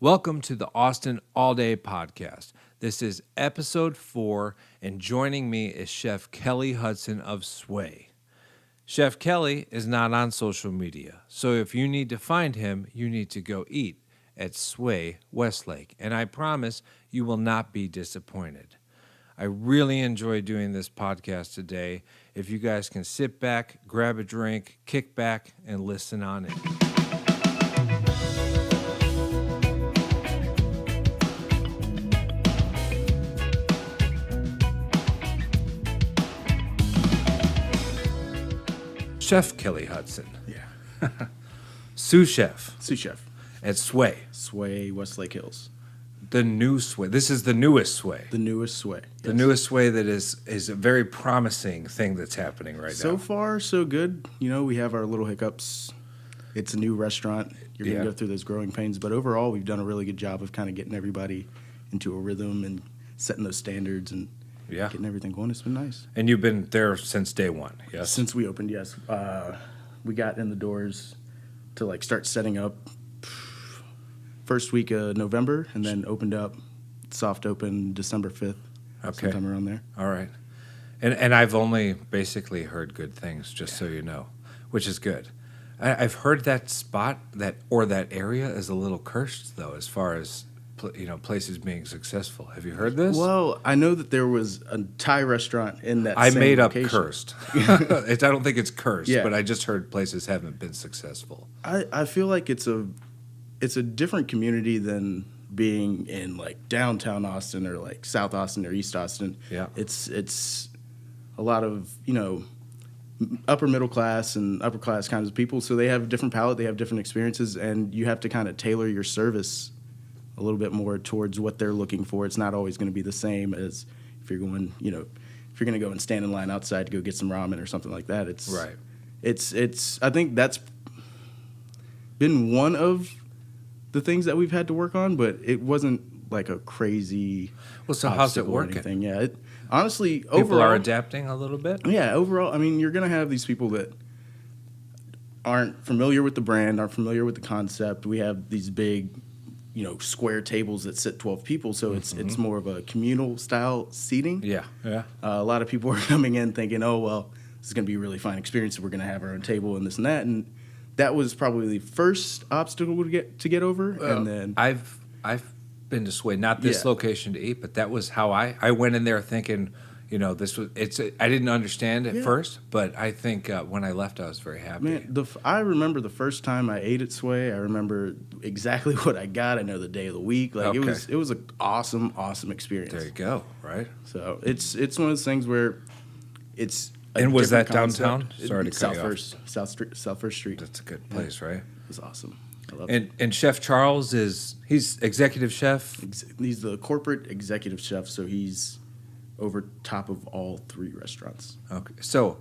Welcome to the Austin All Day Podcast. This is episode 4, and joining me is Chef Kelly Hudson of Sway. Chef Kelly is not on social media, so if you need to find him, you need to go eat at Sway, Westlake, and I promise you will not be disappointed. I really enjoy doing this podcast today. If you guys can sit back, grab a drink, kick back, and listen on in. Chef Kelly Hudson. Yeah. Sous Chef Sous Chef. at Sway. Sway, Westlake Hills. The new Sway. This is the newest Sway. The newest Sway. The newest Sway that is a very promising thing that's happening right now. So far, so good. You know, we have our little hiccups. It's a new restaurant. You're going to go through those growing pains. But overall, we've done a really good job of kind of getting everybody into a rhythm and setting those standards and getting everything going. It's been nice. And you've been there since day one, yes? Since we opened, yes. We got in the doors to start setting up first week of November, and then opened up, soft open December 5th, sometime around there. All right. And I've only basically heard good things, just so you know, which is good. I've heard that spot, that area is a little cursed, though, as far as places being successful. Have you heard this? Well, I know that there was a Thai restaurant in that I same made location. up cursed. I don't think it's cursed, but I just heard places haven't been successful. I feel like it's a different community than being in downtown Austin or South Austin or East Austin. Yeah. It's a lot of, upper middle class and upper class kinds of people. So they have a different palate, they have different experiences, and you have to kind of tailor your service a little bit more towards what they're looking for. It's not always going to be the same as if you're going, if you're going to go and stand in line outside to go get some ramen or something like that. It's right. It's I think that's been one of the things that we've had to work on, but it wasn't like a crazy. Well, so how's it working? Yeah, honestly, people overall, are adapting a little bit. Yeah, overall, I mean, you're going to have these people that aren't familiar with the brand, aren't familiar with the concept. We have these big, square tables that sit 12 people, so it's more of a communal style seating. Yeah. A lot of people are coming in thinking, oh, well, this is going to be a really fine experience. We're going to have our own table and this and that, and that was probably the first obstacle to get over. And then I've been to Sway, not this location to eat, but that was how I went in there thinking, this was I didn't understand at first, but I think when I left, I was very happy. Man, I remember the first time I ate at Sway. I remember exactly what I got. I know the day of the week. It was an awesome experience. There you go. Right. So it's one of those things where it's. And was that concept. Downtown? Sorry to cut you off. South First Street. That's a good place, right? It was awesome. I love it. And Chef Charles he's executive chef? He's the corporate executive chef, so he's over top of all 3 restaurants. Okay. So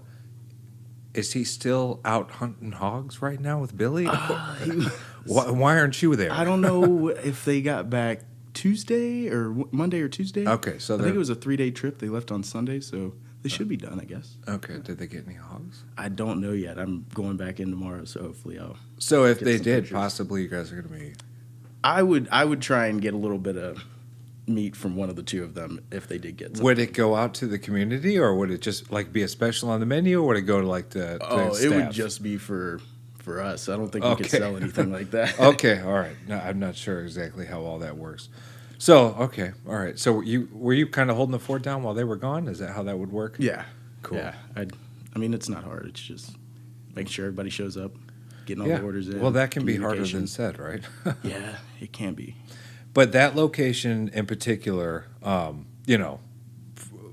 is he still out hunting hogs right now with Billy? Why aren't you there? I don't know if they got back Tuesday or Monday or Tuesday. Okay. So I think it was a 3-day trip. They left on Sunday, so they should be done, I guess. Okay. Did they get any hogs? I don't know yet. I'm going back in tomorrow, so hopefully I'll. So if they did, possibly you guys are going to be. I would try and get a little bit of meat from one of the 2 of them if they did get something. Would it go out to the community, or would it just be a special on the menu, or would it go to the Oh, staff? It would just be for us. I don't think we could sell anything like that. Okay, all right. No, I'm not sure exactly how all that works. So, okay, all right. So were you kind of holding the fort down while they were gone? Is that how that would work? Yeah. Cool. Yeah. I mean, it's not hard. It's just making sure everybody shows up, getting all the orders in. Well, that can be harder than said, right? Yeah, it can be. But that location in particular,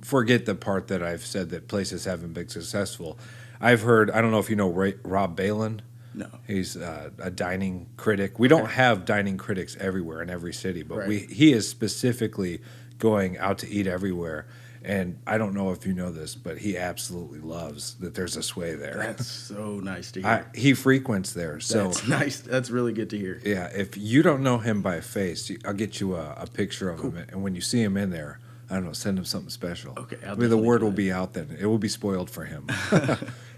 forget the part that I've said that places haven't been successful. I've heard, I don't know if you know Rob Balin. No. He's a dining critic. We don't have dining critics everywhere in every city, but Right. he is specifically going out to eat everywhere. And I don't know if you know this, but he absolutely loves that there's a Sway there. That's so nice to hear. He frequents there. So that's nice. That's really good to hear. Yeah, if you don't know him by face, I'll get you a picture of him. And when you see him in there, I don't know, send him something special. Okay, The word will be out then. It will be spoiled for him.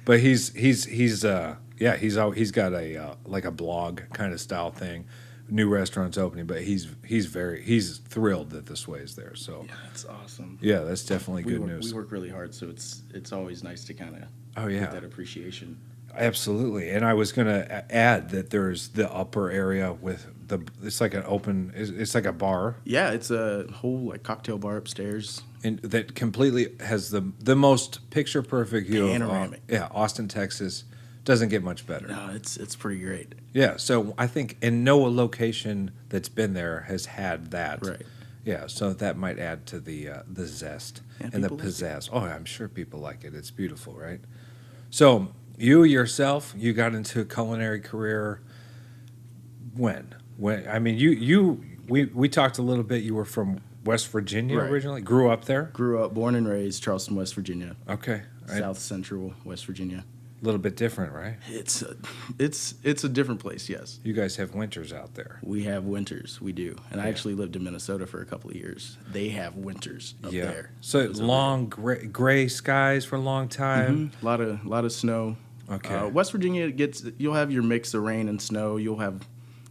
But he's got a a blog kind of style thing new restaurants opening, but he's thrilled that the Sway is there. So Yeah, that's awesome. yeah, that's definitely good news. We work really hard, so it's always nice to kind of get that appreciation. Absolutely. And I was going to add that there's the upper area with it's like an open, it's like a bar. Yeah, it's a whole like cocktail bar upstairs. And that completely has the most picture perfect view Panoramic. of Austin, Texas. Doesn't get much better. No, it's pretty great. Yeah, so I think in no location that's been there has had that. Right. Yeah, so that might add to the zest and the pizzazz. Oh, I'm sure people like it. It's beautiful, right? So you yourself, you got into a culinary career when? I mean, we talked a little bit. You were from West Virginia originally. Grew up there. Grew up, born and raised, Charleston, West Virginia. Okay. South Central West Virginia. A little bit different, right? It's a different place. Yes. You guys have winters out there. We have winters. We do. And I actually lived in Minnesota for a couple of years. They have winters up there. So long gray skies for a long time. Mm-hmm. A lot of snow. Okay. West Virginia you'll have your mix of rain and snow. You'll have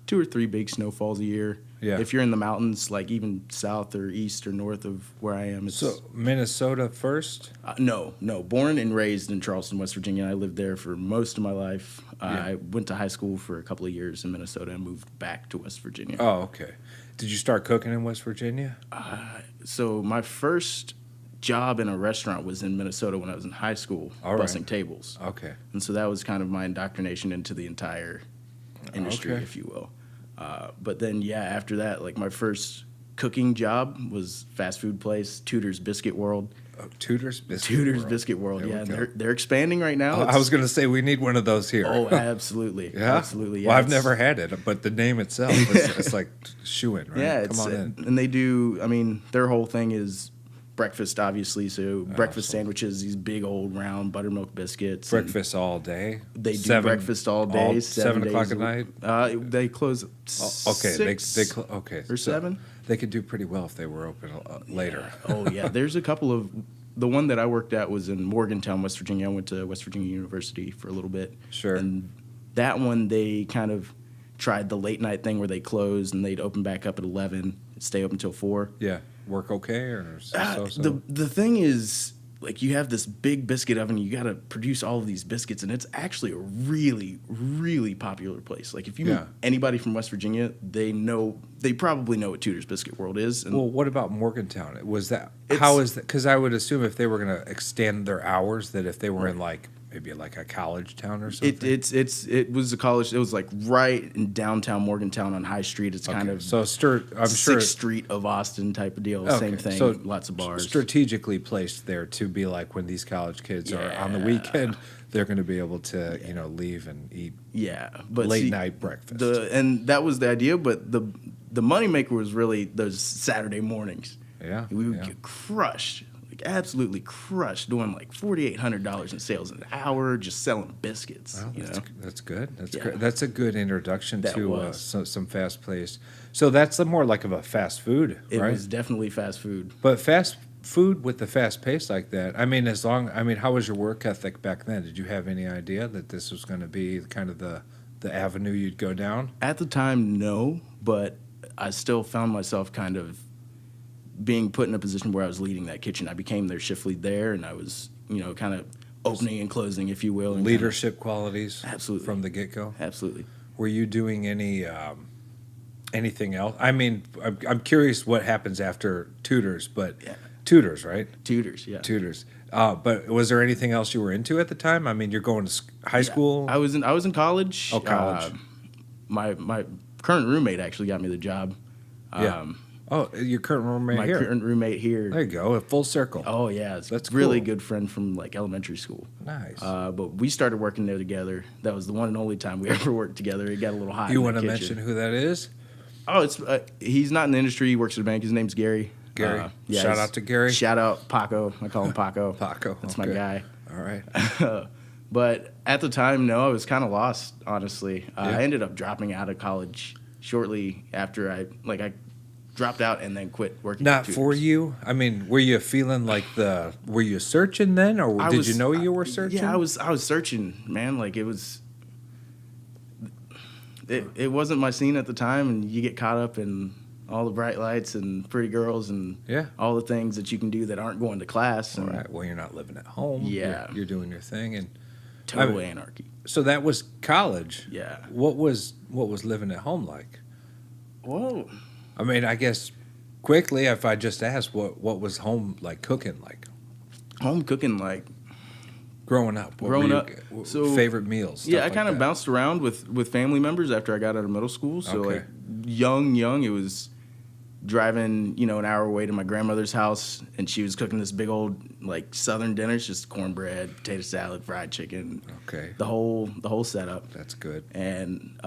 2 or 3 big snowfalls a year. Yeah. If you're in the mountains, like even south or east or north of where I am, it's So Minnesota first? no. Born and raised in Charleston, West Virginia. I lived there for most of my life. I went to high school for a couple of years in Minnesota and moved back to West Virginia. Oh, okay. Did you start cooking in West Virginia? So my first job in a restaurant was in Minnesota when I was in high school, bussing tables. Okay. And so that was kind of my indoctrination into the entire industry, Okay. if you will. But then, after that, like my first cooking job was fast food place, Tudor's Biscuit World. Oh, Tudor's Biscuit World, There yeah. we go. And they're expanding right now. I was going to say we need one of those here. Oh, absolutely. Yeah? Absolutely. Yeah, Well, I've never had it, but the name itself, it's like shoo-in, right? Yeah, Come on in. and they do, I mean, their whole thing is breakfast, obviously. So breakfast sandwiches, these big old round buttermilk biscuits. Breakfast all day? They do breakfast all day, 7 o'clock days at night? They close at Okay, 6 okay. or 7. They could do pretty well if they were open later. Oh, yeah. There's a couple of... The one that I worked at was in Morgantown, West Virginia. I went to West Virginia University for a little bit. Sure. And that one, they kind of tried the late night thing where they closed and they'd open back up at 11, stay open until 4. Yeah. Work okay or so? The thing is, like, you have this big biscuit oven, you got to produce all of these biscuits, and it's actually a really, really popular place. Like, if you meet anybody from West Virginia, they probably know what Tudor's Biscuit World is. And well, what about Morgantown? How is that? Because I would assume if they were going to extend their hours, that if they were in maybe like a college town or something. It was a college. It was like right in downtown Morgantown on High Street. It's kind of so I'm sure 6th Street of Austin type of deal. Same thing. So lots of bars. Strategically placed there to be like when these college kids are on the weekend, they're going to be able to leave and eat. Yeah, but late night breakfast. And that was the idea. But the moneymaker was really those Saturday mornings. Yeah, we would get crushed. Absolutely crushed, doing like $4,800 in sales an hour, just selling biscuits. Well, that's good. That's great. That's a good introduction to some fast place. So that's more like of a fast food, right? It was definitely fast food. But fast food with the fast pace like that. I mean, how was your work ethic back then? Did you have any idea that this was going to be kind of the avenue you'd go down? At the time, no, but I still found myself kind of being put in a position where I was leading that kitchen. I became their shift lead there, and I was, kind of opening and closing, if you will. And leadership qualities, absolutely, from the get-go. Absolutely. Were you doing anything else? I mean, I'm curious what happens after Tudors, but Tudors, right? Tudors, yeah. Tudors. But was there anything else you were into at the time? I mean, you're going to high school. I was in college. Oh, college. My current roommate actually got me the job. Your current roommate here. My current roommate here. There you go, a full circle. Oh, yeah. That's cool. Really good friend from, elementary school. Nice. But we started working there together. That was the one and only time we ever worked together. It got a little hot. You want to mention who that is? Oh, he's not in the industry. He works at a bank. His name's Gary. Gary. Shout out to Gary. Shout out Paco. I call him Paco. Paco. That's my guy. All right. But at the time, no, I was kind of lost, honestly. I ended up dropping out of college shortly after I dropped out and then quit working. Not for you? I mean, were you feeling like were you searching then, or did you know you were searching? Yeah, I was searching, man. Like it it wasn't my scene at the time, and you get caught up in all the bright lights and pretty girls and all the things that you can do that aren't going to class. All right. Well, you're not living at home. Yeah. You're doing your thing. And total anarchy. So that was college. Yeah. What was living at home like? Whoa. I mean, I guess quickly, if I just asked, what was home like cooking like? Home cooking like growing up. So favorite meals. Yeah, I kind of bounced around with family members after I got out of middle school. So like young, it was driving, an hour away to my grandmother's house, and she was cooking this big old like Southern dinner. It's just cornbread, potato salad, fried chicken. Okay. The whole setup. That's good. And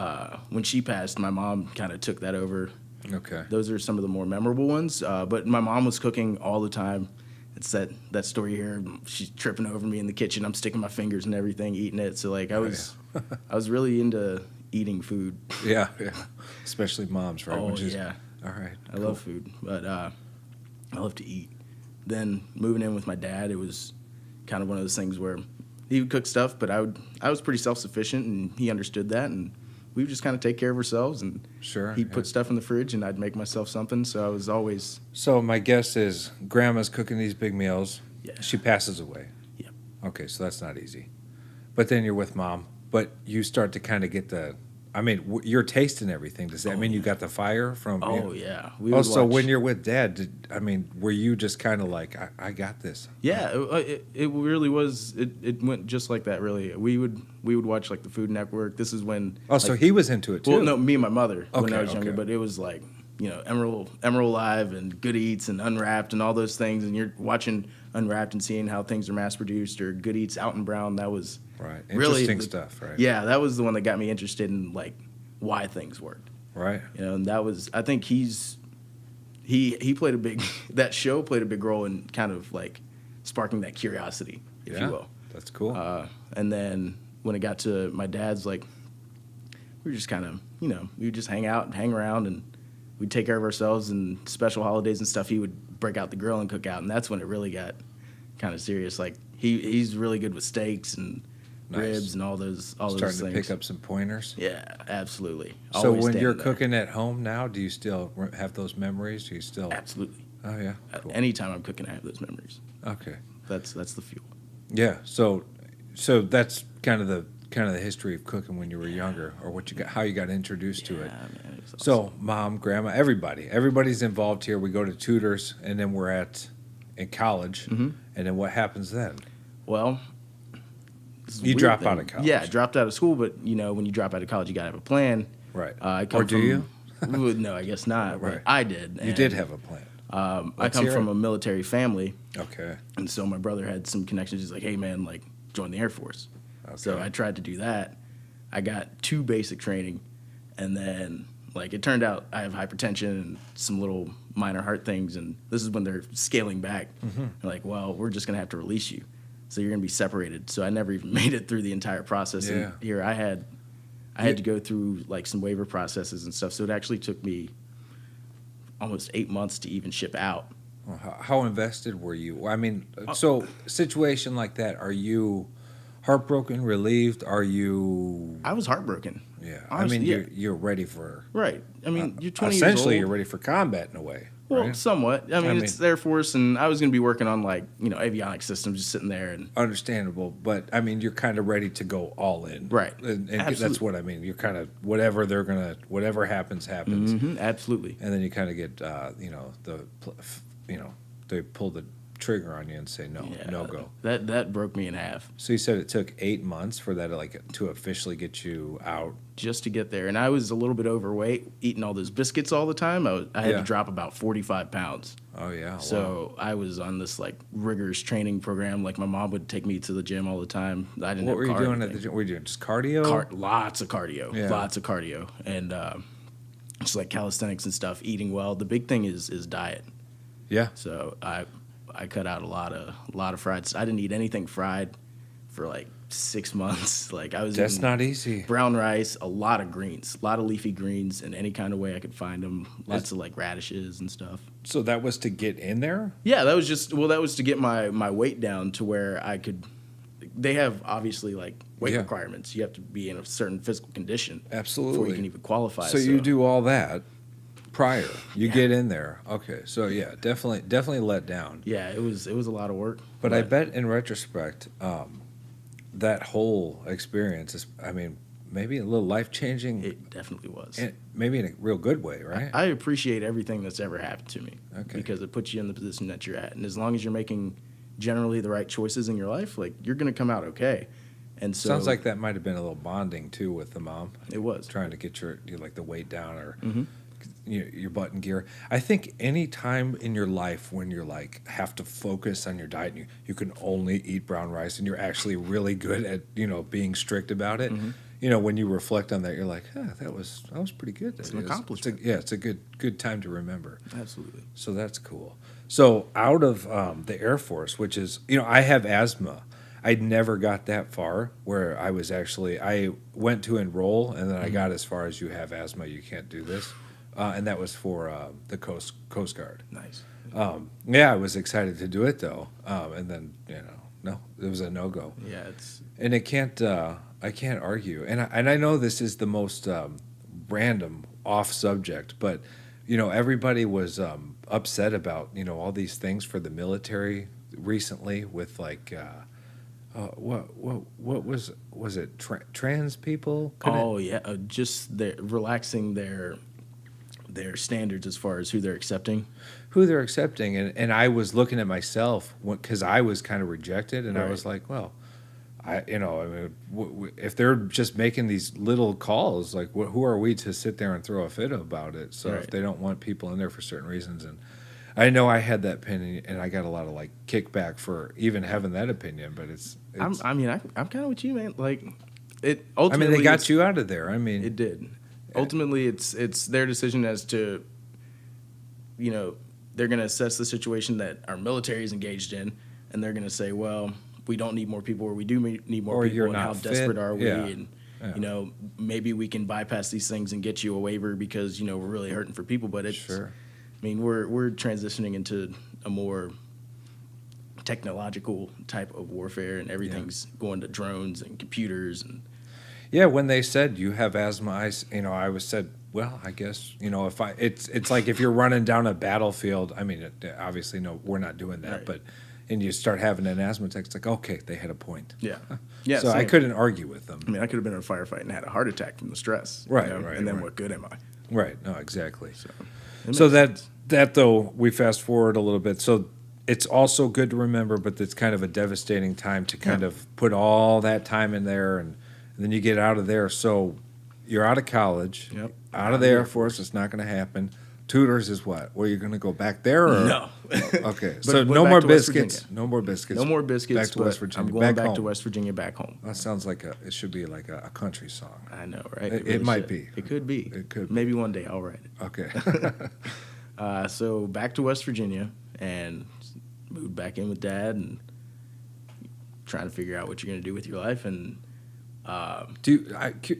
when she passed, my mom kind of took that over. Okay. Those are some of the more memorable ones. But my mom was cooking all the time. It's that story here. She's tripping over me in the kitchen. I'm sticking my fingers and everything, eating it. So like I was really into eating food. Yeah. Especially moms, right? Oh, yeah. All right. I love food, but I love to eat. Then moving in with my dad, it was kind of one of those things where he would cook stuff, but I was pretty self-sufficient, and he understood that, and we would just kind of take care of ourselves. And he'd put stuff in the fridge, and I'd make myself something. So I was always. So my guess is grandma's cooking these big meals. Yeah. She passes away. Yeah. Okay, so that's not easy. But then you're with mom, but you start to kind of get you're tasting everything. Does that mean you got the fire from? Oh, yeah. So when you're with dad, were you just kind of like, I got this? Yeah, it really was. It went just like that, really. We would watch, like, the Food Network. This is when... Oh, so he was into it, too? Well, no, me and my mother when I was younger, okay. But it was like, Emerald Live and Good Eats and Unwrapped and all those things, and you're watching Unwrapped and seeing how things are mass-produced, or Good Eats Out and Brown. That was... Right. Really Interesting stuff, right? Yeah, that was the one that got me interested in like why things worked. Right. And that was, I think he played that show played a big role in kind of like sparking that curiosity, if you will. That's cool. And then when it got to my dad's, like, we were just kind of, we would just hang out and hang around, and we'd take care of ourselves, and special holidays and stuff, he would break out the grill and cook out, and that's when it really got kind of serious. Like he's really good with steaks and ribs and all those things. Starting to pick up some pointers. Yeah, absolutely. So when you're cooking at home now, do you still have those memories? Do you still? Absolutely. Oh yeah. Cool. Anytime I'm cooking, I have those memories. Okay. That's the fuel. Yeah. So that's kind of the history of cooking when you were younger, or how you got introduced to it. Man, awesome. So mom, grandma, everybody's involved here. We go to tutors, and then we're in college, and then what happens then? Well. You drop out of college. Yeah, I dropped out of school, but when you drop out of college, you gotta have a plan. Right. Or do you? No, I guess not. Right. I did. You did have a plan. I come from a military family. Okay. And so my brother had some connections. He's like, hey man, like join the Air Force. Okay. So I tried to do that. I got 2 basic training, and then like it turned out I have hypertension and some little minor heart things, and this is when they're scaling back. They're like, well, we're just gonna have to release you. So you're going to be separated. So I never even made it through the entire process. Yeah. And here I had to go through like some waiver processes and stuff. So it actually took me almost 8 months to even ship out. Well, how invested were you? So situation like that, are you heartbroken, relieved? Are you? I was heartbroken. Yeah. Honestly, you're ready for. Right. You're 20 years old. Essentially, you're ready for combat in a way. Well, right? somewhat. It's the Air Force, and I was going to be working on like avionics systems, just sitting there. And understandable, but you're kind of ready to go all in, right? And that's what I mean. You're kind of whatever happens. Mm-hmm, absolutely. And then you kind of get they pull the trigger on you and say no go. That broke me in half. So you said it took 8 months for that to officially get you out. Just to get there, and I was a little bit overweight, eating all those biscuits all the time. I had to drop about 45 pounds. Oh yeah. So I was on this like rigorous training program. Like my mom would take me to the gym all the time. I didn't. What were you doing at the gym? Were you doing just cardio? Lots of cardio. Yeah. Lots of cardio, and just like calisthenics and stuff. Eating well. The big thing is diet. Yeah. So I cut out a lot of fried. I didn't eat anything fried for like 6 months. Like I was. That's not easy. Brown rice, a lot of greens, a lot of leafy greens, in any kind of way I could find them. Lots of like radishes and stuff. So that was to get in there. Yeah, that was to get my weight down to where I could they have obviously like weight Yeah. requirements. You have to be in a certain physical condition Absolutely. before you can even qualify. So you do all that prior. You get in there. Okay. So yeah, definitely let down. Yeah, it was a lot of work. But I bet in retrospect, that whole experience is, I mean, maybe a little life-changing. It definitely was. And maybe in a real good way, right? I appreciate everything that's ever happened to me. Okay. Because it puts you in the position that you're at. And as long as you're making generally the right choices in your life, like, you're going to come out okay. And so Sounds like that might have been a little bonding, too, with the mom. it was. Trying to get your like the weight down or Mhm. your butt in gear. I think any time in your life when you're like have to focus on your diet and you can only eat brown rice and you're actually really good at being strict about it. When you reflect on that, you're like, that was pretty good. It's an accomplishment. It's a good time to remember. Absolutely. So that's cool. So out of the Air Force, which is I have asthma. I never got that far where I went to enroll and then I got as far as you have asthma, you can't do this. And that was for the Coast Guard. Nice. I was excited to do it though. And then, no, it was a no-go. Yeah, it's And I can't argue. And I know this is the most random off subject, but everybody was upset about, all these things for the military recently with like what was it trans people? just relaxing their standards as far as who they're accepting. And I was looking at myself because I was kind of rejected, and I Right. was like, well, if they're just making these little calls, like who are we to sit there and throw a fit about it? So Right. if they don't want people in there for certain reasons, and I know I had that opinion, and I got a lot of like kickback for even having that opinion, but I'm kind of with you, man. Like it. I mean, Ultimately, they got you out of there. I mean, It did. Ultimately, it's their decision as to, they're going to assess the situation that our military is engaged in, and they're going to say, well, we don't need more people, or we do need more Or people, you're and not how fit. desperate are we? Yeah. And, Yeah. maybe we can bypass these things and get you a waiver because, we're really hurting for people. But it's, Sure. I mean, we're transitioning into a more technological type of warfare, and everything's going to drones and computers and Yeah, when they said you have asthma, I was said, well, I guess if it's like if you're running down a battlefield. I mean, obviously, no, we're not doing that, Right. but and you start having an asthma attack, it's like okay, they had a point. yeah. So I Same. couldn't argue with them. I mean, I could have been in a firefight and had a heart attack from the stress. Right, And then right. what good am I? Right? No, exactly. It So makes that though we fast forward a little bit. So it's also good to remember, but it's kind of a devastating time to kind of put all that time in there, and then you get out of there. So you're out of college, Yep. out of the Air Force. It's not going to happen. Tutors is what? Well, you're going to go back there? Or? No. Okay. But So went no back more to West biscuits. Virginia. No more biscuits. No more biscuits. Back to West but Virginia. I'm going back home. to West Virginia, back home. That sounds like it should be like a country song. I know, right? It really might should. be. It could be. It could be. Maybe one day I'll write it. Okay. So back to West Virginia and moved back in with Dad and trying to figure out what you're going to do with your life. And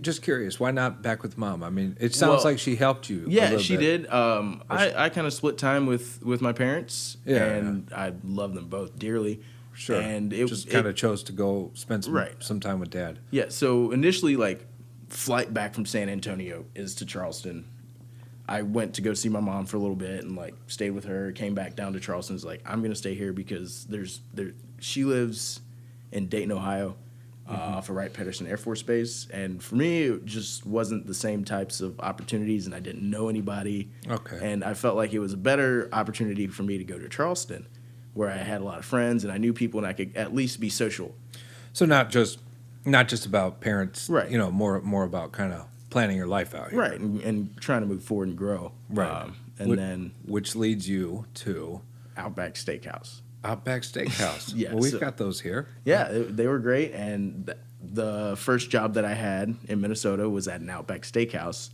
Just curious, why not back with Mom? I mean, it sounds Well, like she helped you. a yeah, little she bit. did. I kind of split time with my parents, Yeah, and I love them both dearly. Sure. And it just kind of chose to go spend Right. some time with Dad. Yeah, so initially, like, flight back from San Antonio is to Charleston. I went to go see my mom for a little bit and, like, stayed with her, came back down to Charleston. It's like, I'm going to stay here because she lives in Dayton, Ohio, off of Wright-Patterson Air Force Base. And for me, it just wasn't the same types of opportunities, and I didn't know anybody. Okay. And I felt like it was a better opportunity for me to go to Charleston, where I had a lot of friends and I knew people and I could at least be social. So not just about parents, Right. More about kind of planning your life out here. Right, and trying to move forward and grow. Right. Then Which leads you to Outback Steakhouse. Outback Steakhouse. Yeah, Well, we've so- got those here. Yeah, they were great. And the first job that I had in Minnesota was at an Outback Steakhouse.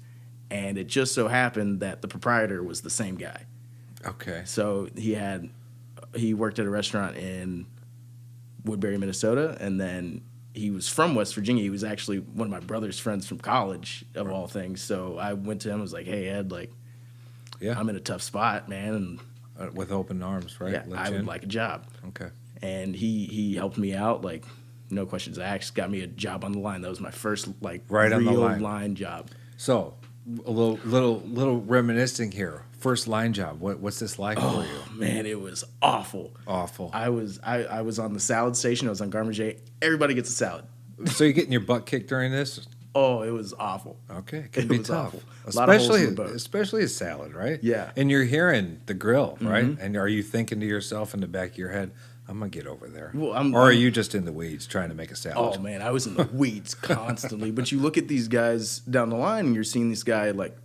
And it just so happened that the proprietor was the same guy. Okay. So he worked at a restaurant in Woodbury, Minnesota, and then he was from West Virginia. He was actually one of my brother's friends from college, of all things. So I went to him and was like, hey, Ed, like, Yeah. I'm in a tough spot, man, and With open arms, right? yeah, Let I you would in? like a job. Okay. And he helped me out, like, no questions asked. Got me a job on the line. That was my first Right real on the line. line job. So, a little reminiscing here. First line job. What's this like for you? Oh man, it was awful. Awful. I was on the salad station. I was on Garmager. Everybody gets a salad. So you're getting your butt kicked during this? Oh, it was awful. Okay, it can It be was tough, awful. A lot of holes in the boat. especially a salad, right? Yeah. And you're hearing the grill, right? And are you thinking to yourself in the back of your head, "I'm gonna get over there," Well, or are you just in the weeds trying to make a salad? Oh man, I was in the weeds constantly. But you look at these guys down the line, and you're seeing this guy like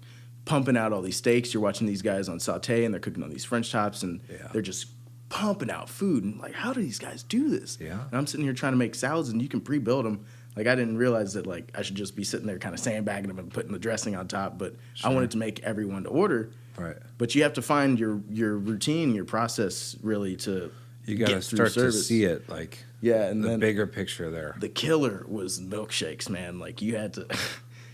pumping out all these steaks. You're watching these guys on saute, and they're cooking on these French tops, and they're just pumping out food. And like, how do these guys do this? Yeah. And I'm sitting here trying to make salads, and you can pre-build them. Like, I didn't realize that like I should just be sitting there kind of sandbagging them and putting the dressing on top. But I wanted to make everyone to order. Right. But you have to find your routine, your process, really to You got to get through start to service. see it, like Yeah, and the then bigger picture there. the killer was milkshakes, man. Like you had to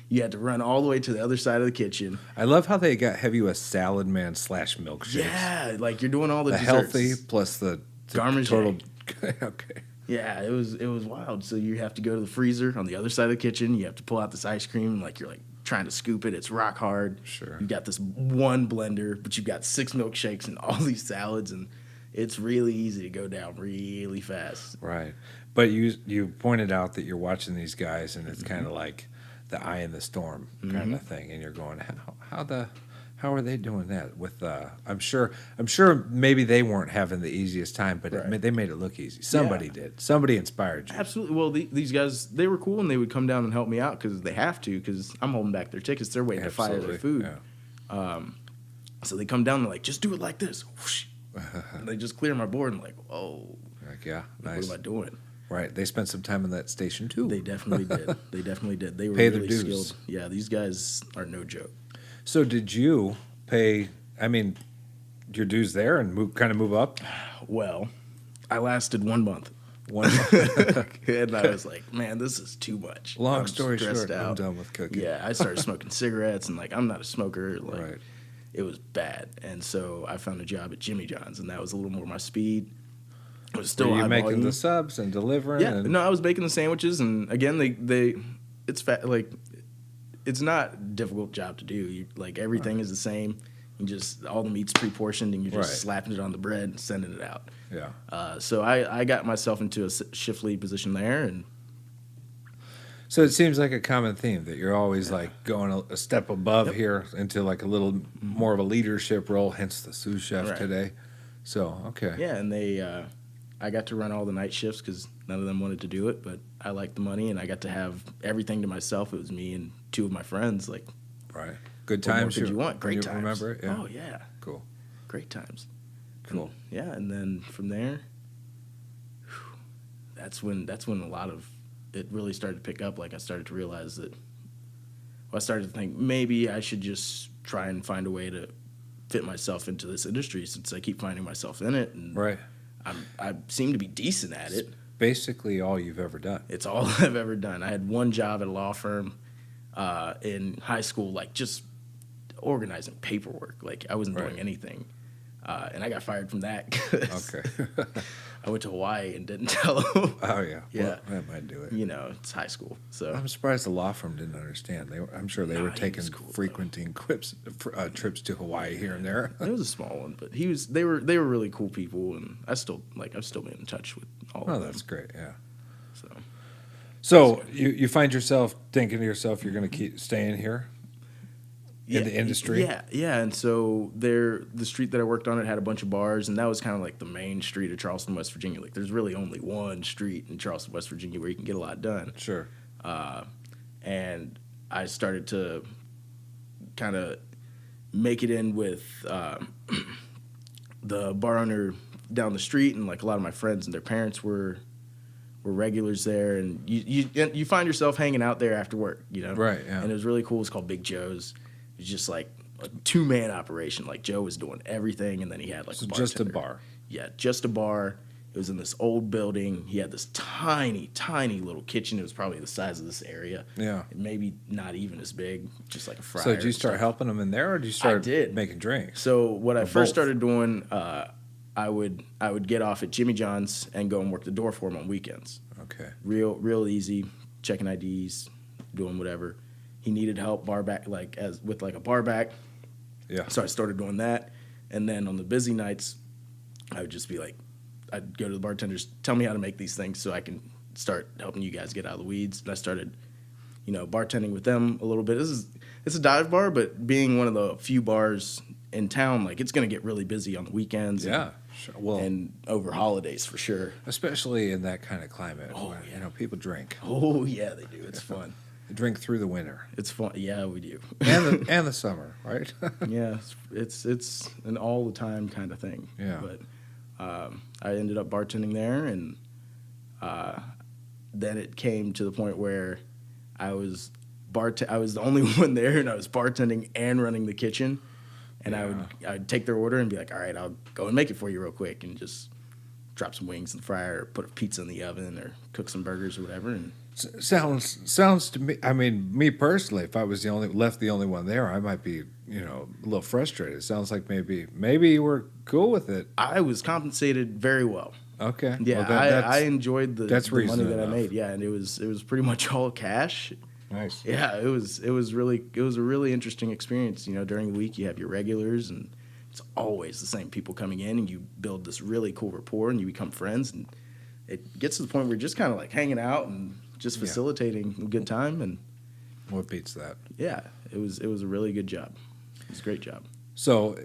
you had to run all the way to the other side of the kitchen. I love how they have you a salad man / milkshakes. Yeah, like you're doing all the The desserts. healthy plus the Garmager. total. Okay. Yeah, it was wild. So you have to go to the freezer on the other side of the kitchen. You have to pull out this ice cream, like you're like trying to scoop it. It's rock hard. Sure. You got this one blender, but you've got 6 milkshakes and all these salads, and it's really easy to go down really fast. Right. But you pointed out that you're watching these guys, and it's kind of like the eye in the storm kind of thing, and you're going, how are they doing that? With I'm sure maybe they weren't having the easiest time, but they made it look easy. Somebody did. Somebody inspired you. Absolutely. Well, these guys, they were cool, and they would come down and help me out because they have to, because I'm holding back their tickets. They're waiting to fire their food. Yeah. So they come down and they're like, just do it like this. Whoosh. And they just clear my board, and I'm like, whoa. Like, yeah, nice. What am I doing? Right. They spent some time in that station too. They definitely did. They definitely did. They were Pay their really dues. skilled. Yeah, these guys are no joke. So did you pay, your dues there and move up? Well, I lasted 1 month. 1 month. And I was like, man, this is too much. Long I'm story stressed short, I'm done with cooking. Yeah, I started smoking cigarettes, and like I'm not a smoker. Like, Right. It was bad. And so I found a job at Jimmy John's, and that was a little more my speed. It was still Were you high making volume. the subs and delivering? Yeah, and, no, I was baking the sandwiches, and again, it's it's not a difficult job to do. You, like everything is the same. You just all the meat's pre-portioned, and you're just slapping it on the bread and sending it out. Yeah. So I got myself into a shift lead position there, and So it seems like a common theme that you're always like going a step above here into like a little more of a leadership role, hence the sous chef today. So, okay. yeah, and I got to run all the night shifts because none of them wanted to do it, but I liked the money, and I got to have everything to myself. It was me and 2 of my friends. Like, Right. Good what more times. could you want? Great you times. Remember it? Yeah. Oh yeah, Cool. great times. Cool. And then from there, that's when a lot of it really started to pick up. Like I started to realize that. Well, I started to think maybe I should just try and find a way to fit myself into this industry, since I keep finding myself in it, and Right. I seem to be decent at it. Basically all you've ever done. It's all I've ever done. I had one job at a law firm in high school, like just organizing paperwork. Like I wasn't doing anything. And I got fired from that 'cause Okay. I went to Hawaii and didn't tell them. Oh, yeah. Yeah. Well, that might do it. You know, it's high school. So I'm surprised the law firm didn't understand. I'm sure they were he taking was cool, frequenting trips to Hawaii here and there. it was a small one, but they were really cool people, and I've still been in touch with all Oh, of them. that's great. Yeah. So So you find yourself thinking to yourself, you're going to keep staying here in the industry? Yeah. And so the street that I worked on, it had a bunch of bars, and that was kind of like the main street of Charleston, West Virginia. Like there's really only one street in Charleston, West Virginia where you can get a lot done. Sure. And I started to kind of make it in with the bar owner down the street, and like a lot of my friends and their parents were regulars there, and you find yourself hanging out there after work, you know? Right, yeah. And it was really cool. It's called Big Joe's. It was just like a 2-man operation. Like Joe was doing everything, and then he had like So a just a bartender. bar. Yeah, just a bar. It was in this old building. He had this tiny, tiny little kitchen. It was probably the size of this area. Yeah. And maybe not even as big, just like a fryer. So did you and start stuff. helping them in there, or did you start did. making drinks? So what I Or first both? started doing, I would get off at Jimmy John's and go and work the door for him on weekends. Okay. Real easy, checking IDs, doing whatever. He needed help bar back, with a bar back. Yeah. So I started doing that. And then on the busy nights, I would just be like, I'd go to the bartenders, tell me how to make these things so I can start helping you guys get out of the weeds. And I started, bartending with them a little bit. It's a dive bar, but being one of the few bars in town, like, it's going to get really busy on the weekends. Yeah. Sure. Well, and over holidays for sure. Especially in that kind of climate where, people drink. Oh, yeah, they do. It's fun. They drink through the winter. It's fun. Yeah, we do. And the summer, right? Yeah, it's an all the time kind of thing. Yeah. But I ended up bartending there, and then it came to the point where I was the only one there, and I was bartending and running the kitchen. And I'd take their order and be like, all right, I'll go and make it for you real quick, and just drop some wings in the fryer, or put a pizza in the oven, or cook some burgers or whatever. And sounds to me. I mean, me personally, if I was the only one there, I might be, a little frustrated. It sounds like maybe you were cool with it. I was compensated very well. Okay. Yeah, well, I enjoyed the money that enough. I made. Yeah, and it was pretty much all cash. Nice. Yeah, it was a really interesting experience. During the week you have your regulars, and it's always the same people coming in, and you build this really cool rapport, and you become friends, and it gets to the point where you're just kind of like hanging out and just facilitating a good time. And what beats that? Yeah, it was a really good job. It was a great job. So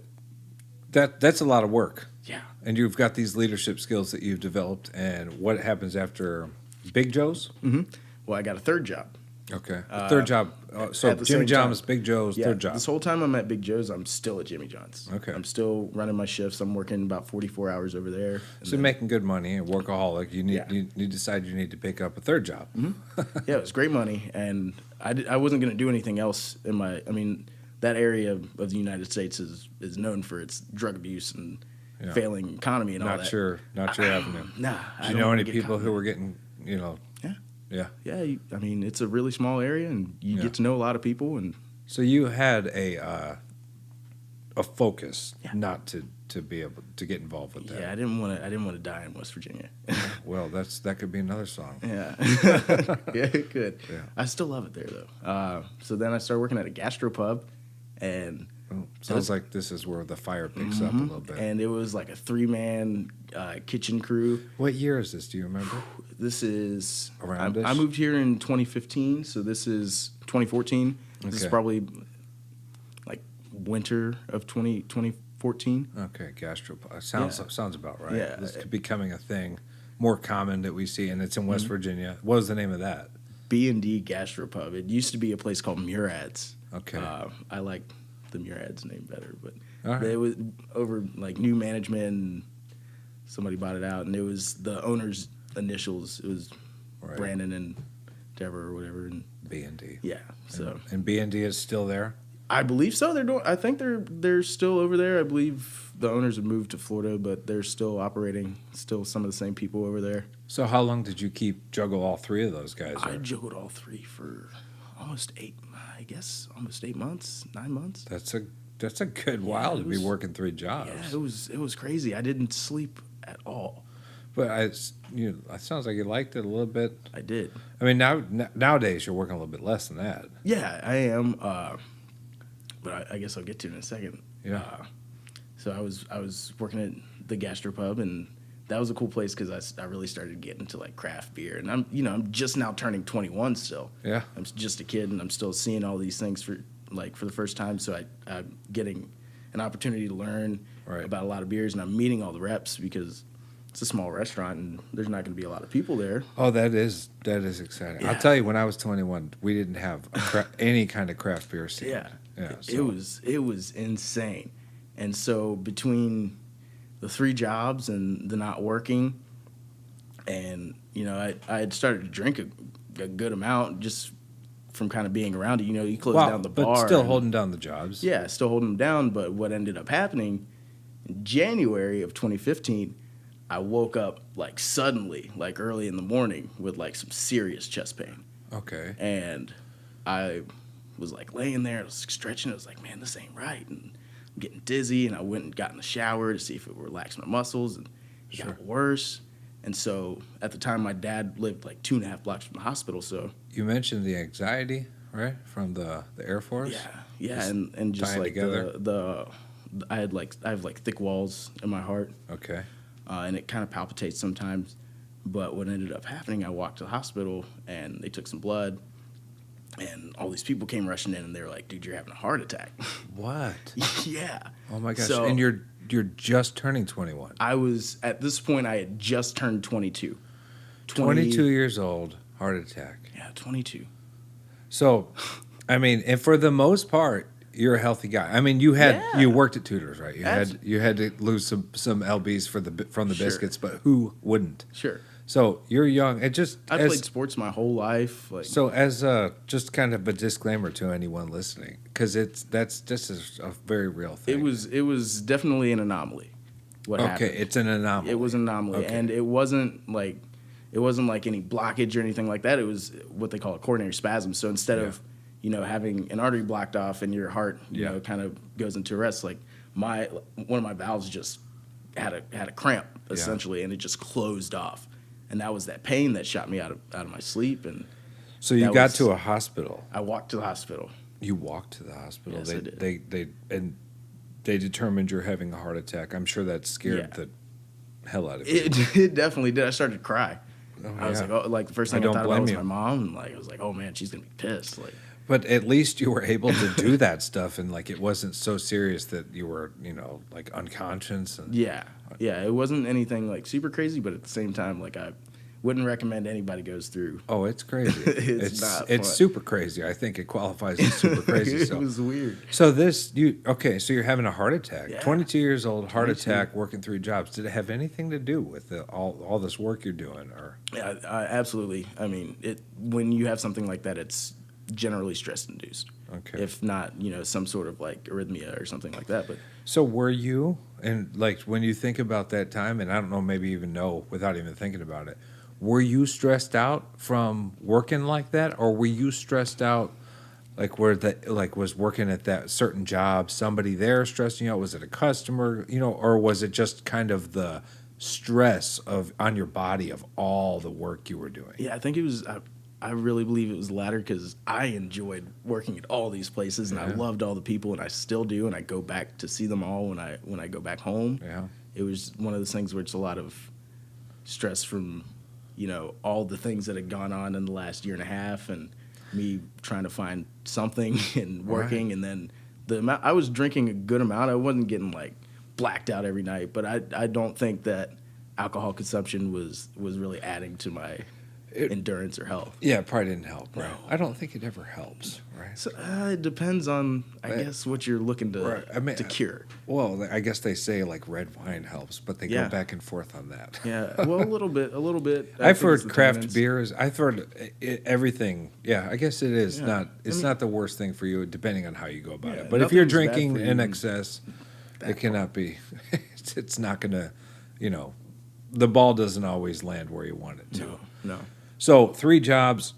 that's a lot of work. Yeah. And you've got these leadership skills that you've developed, and what happens after Big Joe's? Mm-hmm. Well, I got a third job. Okay. Third job. So Jimmy John's, Big Joe's, third job. This whole time I'm at Big Joe's, I'm still at Jimmy John's. Okay. I'm still running my shifts. I'm working about 44 hours over there. So you're making good money, a workaholic. You decide you need to pick up a third job. Mm-hmm. Yeah, it was great money, and I wasn't going to do anything else that area of the United States is known for its drug abuse and failing economy and all that. Not your avenue. Nah. Do you know any people who were getting, Yeah. Yeah, it's a really small area, and you get to know a lot of people. And so you had a focus not to be able to get involved with that. Yeah, I didn't want to die in West Virginia. Well, that could be another song. Yeah. Yeah, it could. Yeah. I still love it there though. So then I started working at a gastropub, and sounds like this is where the fire picks up a little bit. And it was like a 3-man kitchen crew. What year is this? Do you remember? This is around. I moved here in 2015, so this is 2014. This is probably like winter of 2014. Okay, gastropub sounds about right. Yeah, this is becoming a thing, more common that we see, and it's in West Virginia. What was the name of that? B&D Gastropub. It used to be a place called Murads. Okay. I like the Murads name better, but right. It was over like new management, and somebody bought it out, and it was the owner's initials. It was Brandon and Deborah or whatever, and B&D. Yeah. So and B&D is still there? I believe so. I think they're still over there. I believe the owners have moved to Florida, but they're still operating. Still some of the same people over there. So how long did you juggle all three of those guys? I juggled all three for almost 8 months, 9 months. That's a good while to be working 3 jobs. Yeah, it was crazy. I didn't sleep at all. But it sounds like you liked it a little bit. I did. I mean, nowadays you're working a little bit less than that. Yeah, I am. But I guess I'll get to it in a second. Yeah. So I was working at the gastropub, and that was a cool place because I really started getting into like craft beer, and I'm just now turning 21 still. Yeah. I'm just a kid, and I'm still seeing all these things for the first time. So I'm getting an opportunity to learn about a lot of beers, and I'm meeting all the reps because it's a small restaurant, and there's not going to be a lot of people there. Oh, that is exciting. Yeah. I'll tell you, when I was 21, we didn't have any kind of craft beer scene. Yeah. So. It was insane. And so between the 3 jobs and the not working, and I had started to drink a good amount just from kind of being around it. You close down the bar. But still holding down the jobs. Yeah, still holding them down. But what ended up happening in January of 2015, I woke up like suddenly, like early in the morning, with like some serious chest pain. Okay. And I was like laying there, I was stretching. I was like, man, this ain't right. And I'm getting dizzy. And I went and got in the shower to see if it would relax my muscles. And it got worse. And so at the time, my dad lived like 2.5 blocks from the hospital. So You mentioned the anxiety, right, from the Air Force. yeah, Just and just tying like together. I have like thick walls in my heart, Okay. and it kind of palpitates sometimes. But what ended up happening, I walked to the hospital and they took some blood, and all these people came rushing in and they were like, "Dude, you're having a heart attack." What? Yeah. Oh my gosh! So And you're just turning 21. I was at this point. I had just turned 22. 22 years old, heart attack. Yeah, 22. So, I mean, and for the most part, you're a healthy guy. I mean, you Yeah. worked at Tudor's, right? Abs- You had to lose some lbs from the Sure. biscuits, but who wouldn't? Sure. So you're young. It just I played sports my whole life. Like, so as just kind of a disclaimer to anyone listening, because that's just a very real thing. it was definitely an anomaly. What happened? Okay, it's an anomaly. It was an anomaly, Okay. and it wasn't like any blockage or anything like that. It was what they call a coronary spasm. So instead of having an artery blocked off and your heart kind of goes into arrest, like one of my valves just had a cramp essentially, and it just closed off, and that was that pain that shot me out of my sleep. And So you that got was- to a hospital. I walked to the hospital. You walked to the hospital. Yes, I did. They determined you're having a heart attack. I'm sure that scared Yeah. the hell out of you. It definitely did. I started to cry. Oh, I was yeah. like, the first thing I don't thought about blame was you. my mom, and like I was like, oh man, she's gonna be pissed. Like, But at least you were able to do that stuff, and like it wasn't so serious that you were, like unconscious. And yeah, it wasn't anything like super crazy, but at the same time, like I wouldn't recommend anybody goes through. Oh, it's crazy. It's not It's fun. super crazy. I think it qualifies as super crazy. It So. was weird. So so you're having a heart attack. Yeah. 22 years old, heart 22. attack, working 3 jobs. Did it have anything to do with all this work you're doing, or? Yeah, absolutely. I mean, when you have something like that, it's generally stress induced. Okay. If not, some sort of like arrhythmia or something like that. But So were you, and like when you think about that time, and I don't know, maybe even know without even thinking about it, were you stressed out from working like that, or were you stressed out like was working at that certain job, somebody there stressing you out? Was it a customer, or was it just kind of the stress on your body of all the work you were doing? yeah, I think it was. I really believe it was the latter because I enjoyed working at all these places, and I loved all the people, and I still do, and I go back to see them all when I go back home. Yeah. It was one of those things where it's a lot of stress from, all the things that had gone on in the last year and a half, and me trying to find something and working, Right. and then the amount I was drinking a good amount. I wasn't getting like blacked out every night, but I don't think that alcohol consumption was really adding to my endurance or health. Yeah, it probably didn't help, right? No. I don't think it ever helps, right? So it depends on, I guess, what you're looking to Right. I mean, to cure. Well, I guess they say like red wine helps, but they Yeah. go back and forth on that. Yeah, well, a little bit. I've think heard it's the craft tannins. beers. I've heard everything. Yeah, I guess it is Yeah. not. It's I mean- not the worst thing for you, depending on how you go about Yeah, it. But if you're nothing's bad drinking for you in in excess, that it cannot be. It's not gonna. The ball doesn't always land where you want it to. No. So 3 jobs,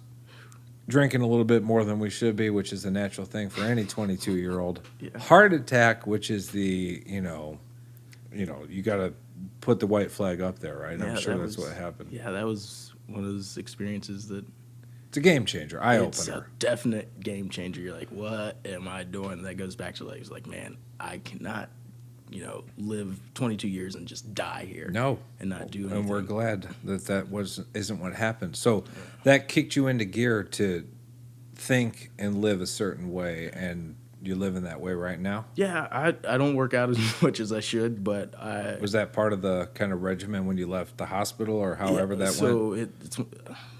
drinking a little bit more than we should be, which is a natural thing for any 22-year-old. Yeah. Heart attack, which is the you got to put the white flag up there, right? I'm Yeah, sure that that's was- what happened. Yeah, that was one of those experiences that It's a game changer, eye it's a opener. definite game changer. You're like, what am I doing? That goes back to like, it's like, man, I cannot, live 22 years and just die here. No, and not do anything. and we're glad that isn't what happened. So that kicked you into gear to think and live a certain way, and you live in that way right now. Yeah, I don't work out as much as I should, but Was that part of the kind of regimen when you left the hospital, or however that went? So it's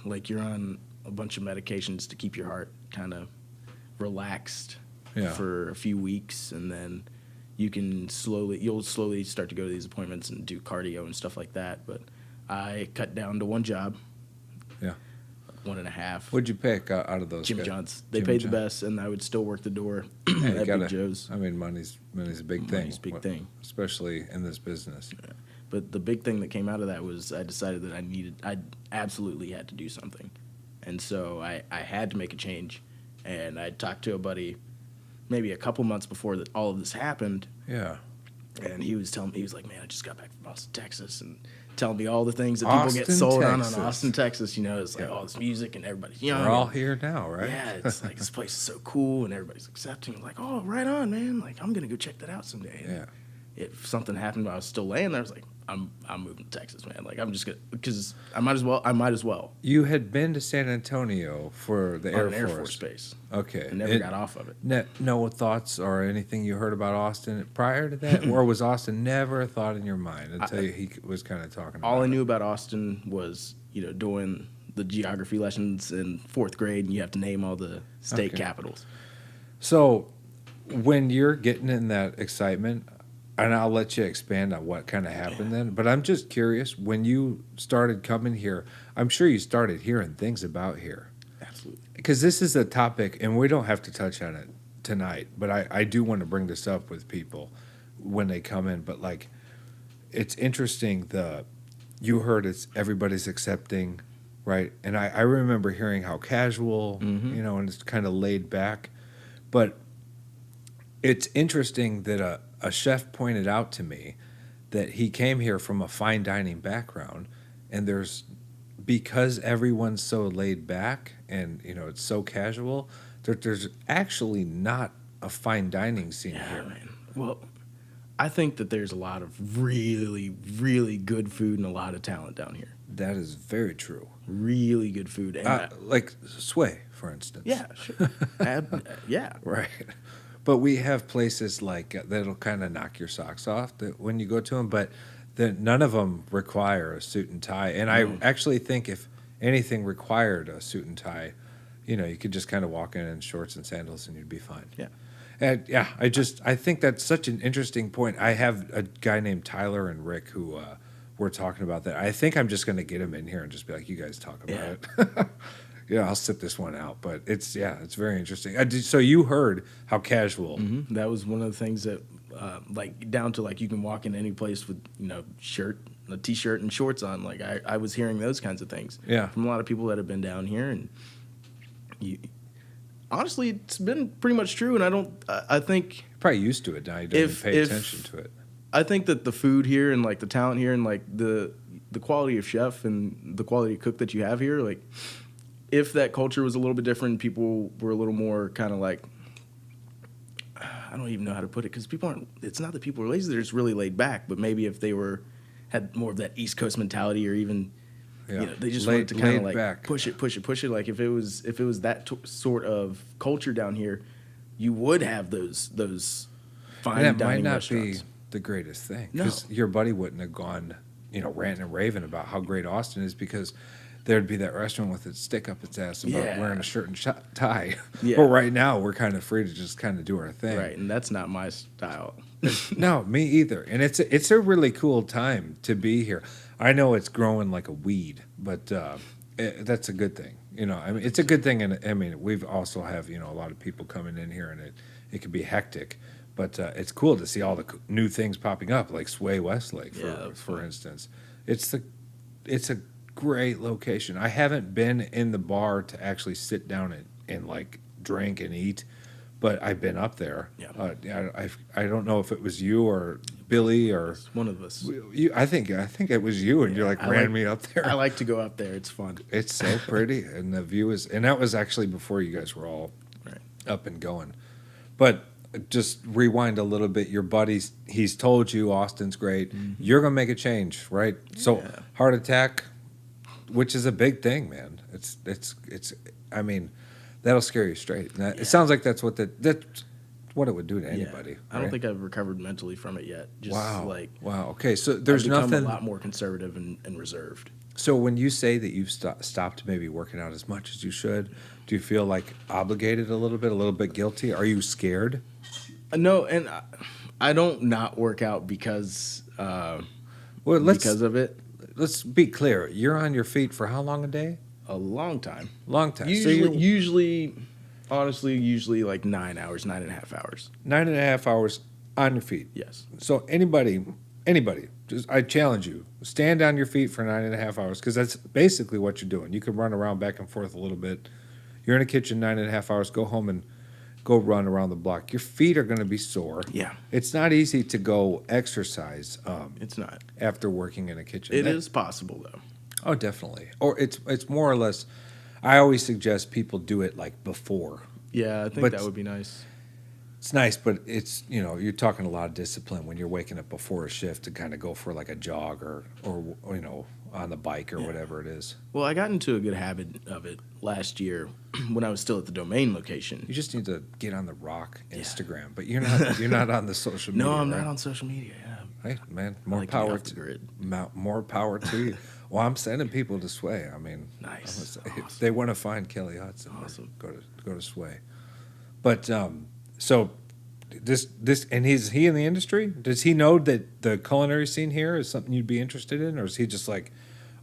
like you're on a bunch of medications to keep your heart kind of relaxed Yeah. for a few weeks, and then you'll slowly start to go to these appointments and do cardio and stuff like that. But I cut down to 1 job. Yeah. 1.5. What'd you pick out of those? Jim guys? John's. They Jimmy paid the John. best, and I would still work the door Yeah, you at gotta- Big Joe's. I mean, money's a big thing. Money's a big thing. especially in this business. But the big thing that came out of that was I decided that I absolutely had to do something. And so I had to make a change. And I talked to a buddy maybe a couple months before that all of this happened. Yeah. And he was like, man, I just got back from Austin, Texas, and telling me all the things that people get sold on Austin, Texas. You know, it's like all this music and everybody's young. We're all here now, right? Yeah, it's like this place is so cool and everybody's accepting. I'm like, oh, right on, man. Like, I'm gonna go check that out someday. And if something happened while I was still laying there, I was like, I'm moving to Texas, man. Like, I'm just gonna, because I might as well. You had been to San Antonio for the Air Force Base. Okay. And never got off of it. No thoughts or anything you heard about Austin prior to that? Or was Austin never a thought in your mind until he was kind of talking about all I it? knew about Austin was, doing the geography lessons in 4th grade, and you have to name all the state capitals. So when you're getting in that excitement, and I'll let you expand on what kind of happened then, but I'm just curious, when you started coming here, I'm sure you started hearing things about here. Absolutely. Because this is a topic, and we don't have to touch on it tonight, but I do want to bring this up with people when they come in. But, like, it's interesting, you heard everybody's accepting, right? And I remember hearing how casual, and it's kind of laid back. But it's interesting that a chef pointed out to me that he came here from a fine dining background, and because everyone's so laid back and it's so casual, there's actually not a fine dining scene here. Man. Well, I think that there's a lot of really, really good food and a lot of talent down here. That is very true. Really good food. And like Sway, for instance. Yeah, sure. Yeah. Right. But we have places like that'll kind of knock your socks off when you go to them, but none of them require a suit and tie. And I actually think if anything required a suit and tie, you could just kind of walk in shorts and sandals and you'd be fine. Yeah. And I think that's such an interesting point. I have a guy named Tyler and Rick who were talking about that. I think I'm just going to get him in here and just be like, you guys talk about it. Yeah, I'll sit this one out, but it's very interesting. So you heard how casual. Mm-hmm. That was one of the things that, down to you can walk in any place with a t-shirt and shorts on. Like I was hearing those kinds of things. Yeah. From a lot of people that have been down here, and honestly, it's been pretty much true. And I think you're probably used to it now. You don't pay attention to it. I think that the food here and the talent here and the quality of chef and the quality of cook that you have here, if that culture was a little bit different, people were a little more kind of I don't even know how to put it, because it's not that people are lazy, they're just really laid back, but maybe if they had more of that East Coast mentality, or even, they just wanted to kind of push it. Like if it was that sort of culture down here, you would have those fine dining restaurants. That might not be the greatest thing, because your buddy wouldn't have gone, ranting and raving about how great Austin is, because there'd be that restaurant with its stick up its ass about wearing a shirt and tie. Yeah. But right now, we're kind of free to just kind of do our thing. Right, and that's not my style. No, me either. And it's a really cool time to be here. I know it's growing like a weed, but that's a good thing. It's a good thing. And we've also have, a lot of people coming in here, and it can be hectic. But it's cool to see all the new things popping up, like Sway Westlake, for instance. It's a great location. I haven't been in the bar to actually sit down and drink and eat, but I've been up there. Yeah. I don't know if it was you or Billy or one of us. I think it was you, and you ran me up there. I like to go up there. It's fun. It's so pretty, and the view is. And that was actually before you guys were all up and going. But just rewind a little bit. Your buddy's he's told you Austin's great. Mm-hmm. You're gonna make a change, right? So heart attack, which is a big thing, man. It's that'll scare you straight. It sounds like that's what it would do to anybody. Right? I don't think I've recovered mentally from it yet. Just wow. Okay, so there's nothing. A lot more conservative and reserved. So when you say that you've stopped maybe working out as much as you should, do you feel obligated a little bit guilty? Are you scared? No, and I don't not work out because of it. Let's be clear. You're on your feet for how long a day? A long time. Usually, honestly, like 9 hours, 9.5 hours. 9.5 hours on your feet. Yes. So anybody, I challenge you, stand on your feet for 9.5 hours, because that's basically what you're doing. You can run around back and forth a little bit. You're in a kitchen 9.5 hours. Go go run around the block. Your feet are going to be sore. Yeah. It's not easy to go exercise It's not. after working in a kitchen. It is possible though. Oh, definitely. Or it's more or less. I always suggest people do it like before. Yeah, I think But- that would be nice. It's nice, but it's you're talking a lot of discipline when you're waking up before a shift to kind of go for like a jog or on the bike or whatever it is. Well, I got into a good habit of it last year when I was still at the Domain location. You just need to get on the Rock Instagram, but you're not on the social media. No, I'm right? not on social media. Yeah. Hey man, more like to be power off the grid. more power to you. Well, I'm sending people to Sway. I mean, Nice. if Awesome. they want to find Kelly Hudson, Awesome. go to Sway. But so this and is he in the industry? Does he know that the culinary scene here is something you'd be interested in, or is he just like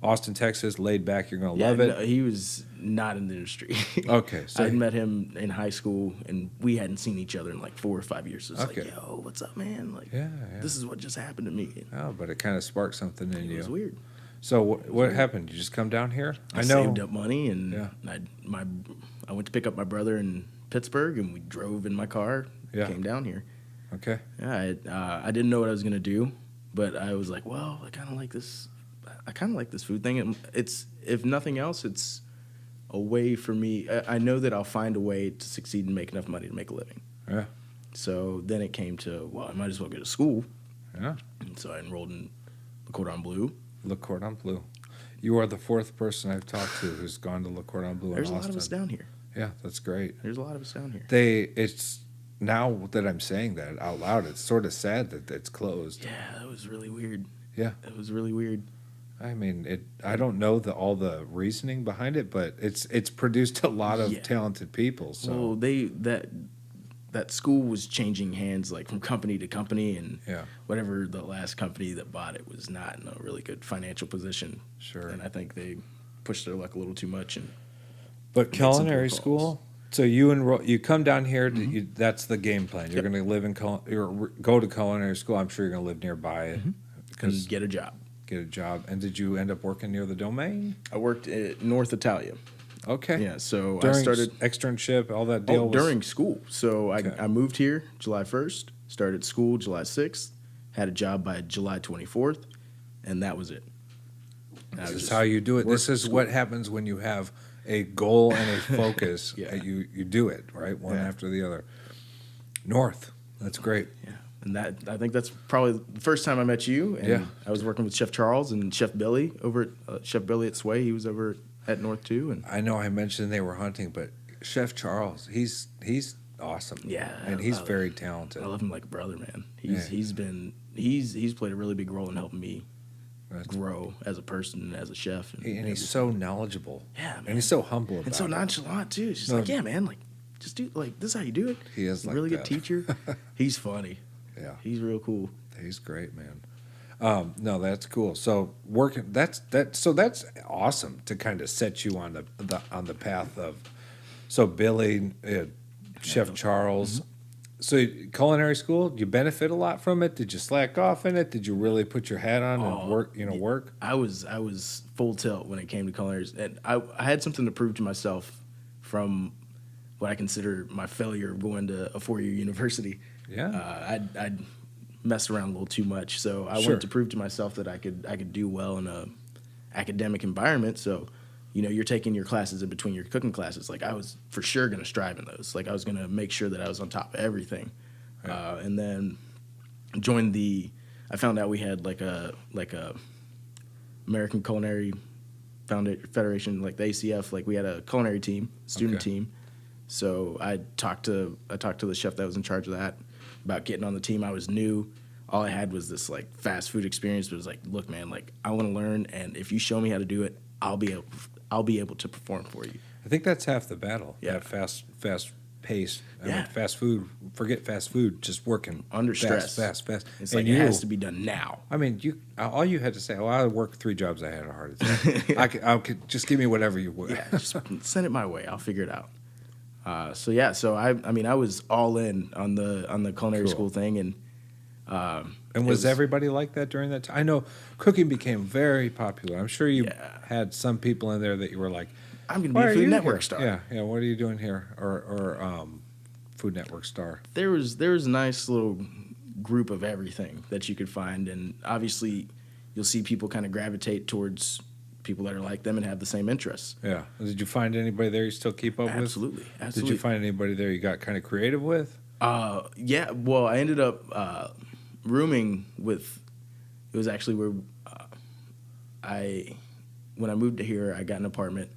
Austin, Texas, laid back? You're gonna love it. No, he was not in the industry. Okay, so I had met him in high school, and we hadn't seen each other in like 4 or 5 years. So it's Okay. like, yo, what's up, man? Like, yeah. this is what just happened to me. Oh, but it kind of sparked something in It you. was weird. So what happened? You just come down here? I saved up money, and Yeah. I went to pick up my brother in Pittsburgh, and we drove in my car, Yeah. came down here. Okay. Yeah, I didn't know what I was gonna do, but I was like, well, I kind of like this. I kind of like this food thing. And it's, if nothing else, it's a way for me. I know that I'll find a way to succeed and make enough money to make a living. Yeah. So then it came to, well, I might as well go to school. Yeah. And so I enrolled in Le Cordon Bleu. Le Cordon Bleu. You are the fourth person I've talked to who's gone to Le Cordon Bleu There's in a Austin. lot of us down here. Yeah, that's great. There's a lot of us down here. It's now that I'm saying that out loud, it's sort of sad that it's closed. Yeah, that was really weird. Yeah. It was really weird. I mean, I don't know all the reasoning behind it, but it's produced a lot of Yeah. talented people. So Well, that school was changing hands like from company to company, and yeah, whatever the last company that bought it was not in a really good financial position. sure. And I think they pushed their luck a little too much. And But made some poor culinary calls. school. So you come down here. That's the game plan. You're Yep. going to live in go to culinary school. I'm sure you're going to live nearby and because get a job. get a job. And did you end up working near the Domain? I worked at North Italia. Okay. Yeah, so During I started externship, all that deal. during school. So Okay. I moved here July 1st, started school July 6th, had a job by July 24th, and that was it. This is how you do it. This is what happens when you have a goal and a focus. Yeah. You do it, right? One Yeah. after the other. North. That's great. Yeah, and I think that's probably the first time I met you. And Yeah. I was working with Chef Charles and Chef Billy over at Chef Billy at Sway. He was over at North too, and I know I mentioned they were hunting, but Chef Charles, he's awesome. Yeah, And he's I- very talented. I love him like a brother, man. Yeah. He's played a really big role in helping me That's- grow as a person and as a chef. And and he's so knowledgeable. Yeah, man. And he's so humble about and so it. nonchalant too. It's just No. like, yeah, man, like just do like this is how you do it. He is He's a like really that. good teacher. He's funny. Yeah. He's real cool. He's great, man. No, that's cool. So working that's awesome to kind of set you on the path of. So Billy, Chef Charles. So culinary school, did you benefit a lot from it? Did you slack off in it? Did you really put your hat on and work? I was full tilt when it came to culinary, and I had something to prove to myself from what I consider my failure of going to a 4-year university. Yeah. I'd messed around a little too much, so I Sure. wanted to prove to myself that I could do well in a academic environment. So, you're taking your classes in between your cooking classes. Like I was for sure going to strive in those. Like I was going to make sure that I was on top of everything. Yeah. And then joined I found out we had like a American Culinary Federation, like the ACF. Like we had a culinary team, student Okay. team. So I talked to the chef that was in charge of that about getting on the team. I was new. All I had was this like fast food experience, but it was like, look, man, like I want to learn, and if you show me how to do it, I'll be able to perform for you. I think that's half the battle. Yeah. That fast pace. I Yeah. mean, fast food. Forget fast food. Just working Under stress. Fast. It's And like it has to be done now. I mean, all you had to say, "Oh, I worked 3 jobs. I had a heart attack." I could just give me whatever you would. Yeah, just send it my way. I'll figure it out. So I was all in on the culinary Cool. school thing, and And was everybody like that during that time? I know cooking became very popular. I'm sure you Yeah. had some people in there that you were like, I'm going to "Why be a are Food you Network here?" star. Yeah. What are you doing here? Or Food Network star? There was a nice little group of everything that you could find, and obviously you'll see people kind of gravitate towards people that are like them and have the same interests. Yeah. Did you find anybody there you still keep up with? Absolutely. Did you find anybody there you got kind of creative with? Yeah. Well, I ended up rooming with. It was actually where when I moved to here, I got an apartment,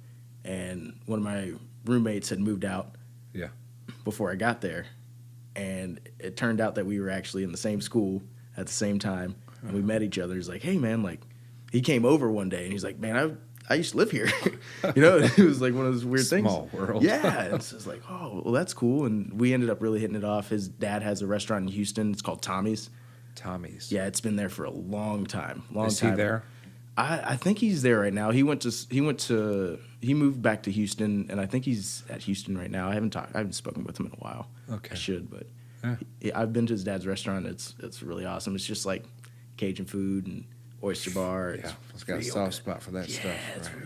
and one of my roommates had moved out. Yeah. Before I got there, and it turned out that we were actually in the same school at the same time, and we met each other. He's like, "Hey, man!" Like, he came over one day, and he's like, "Man, I used to live here." It was like one of those weird things. Small world. Yeah, it's just like, oh, well, that's cool. And we ended up really hitting it off. His dad has a restaurant in Houston. It's called Tommy's. Tommy's. Yeah, it's been there for a long time. Is he there? I think he's there right now. He moved back to Houston, and I think he's at Houston right now. I haven't spoken with him in a while. Okay. I should, but Yeah. I've been to his dad's restaurant. It's really awesome. It's just like Cajun food and oyster bar. It's got a soft spot for that stuff. Yeah, it's right.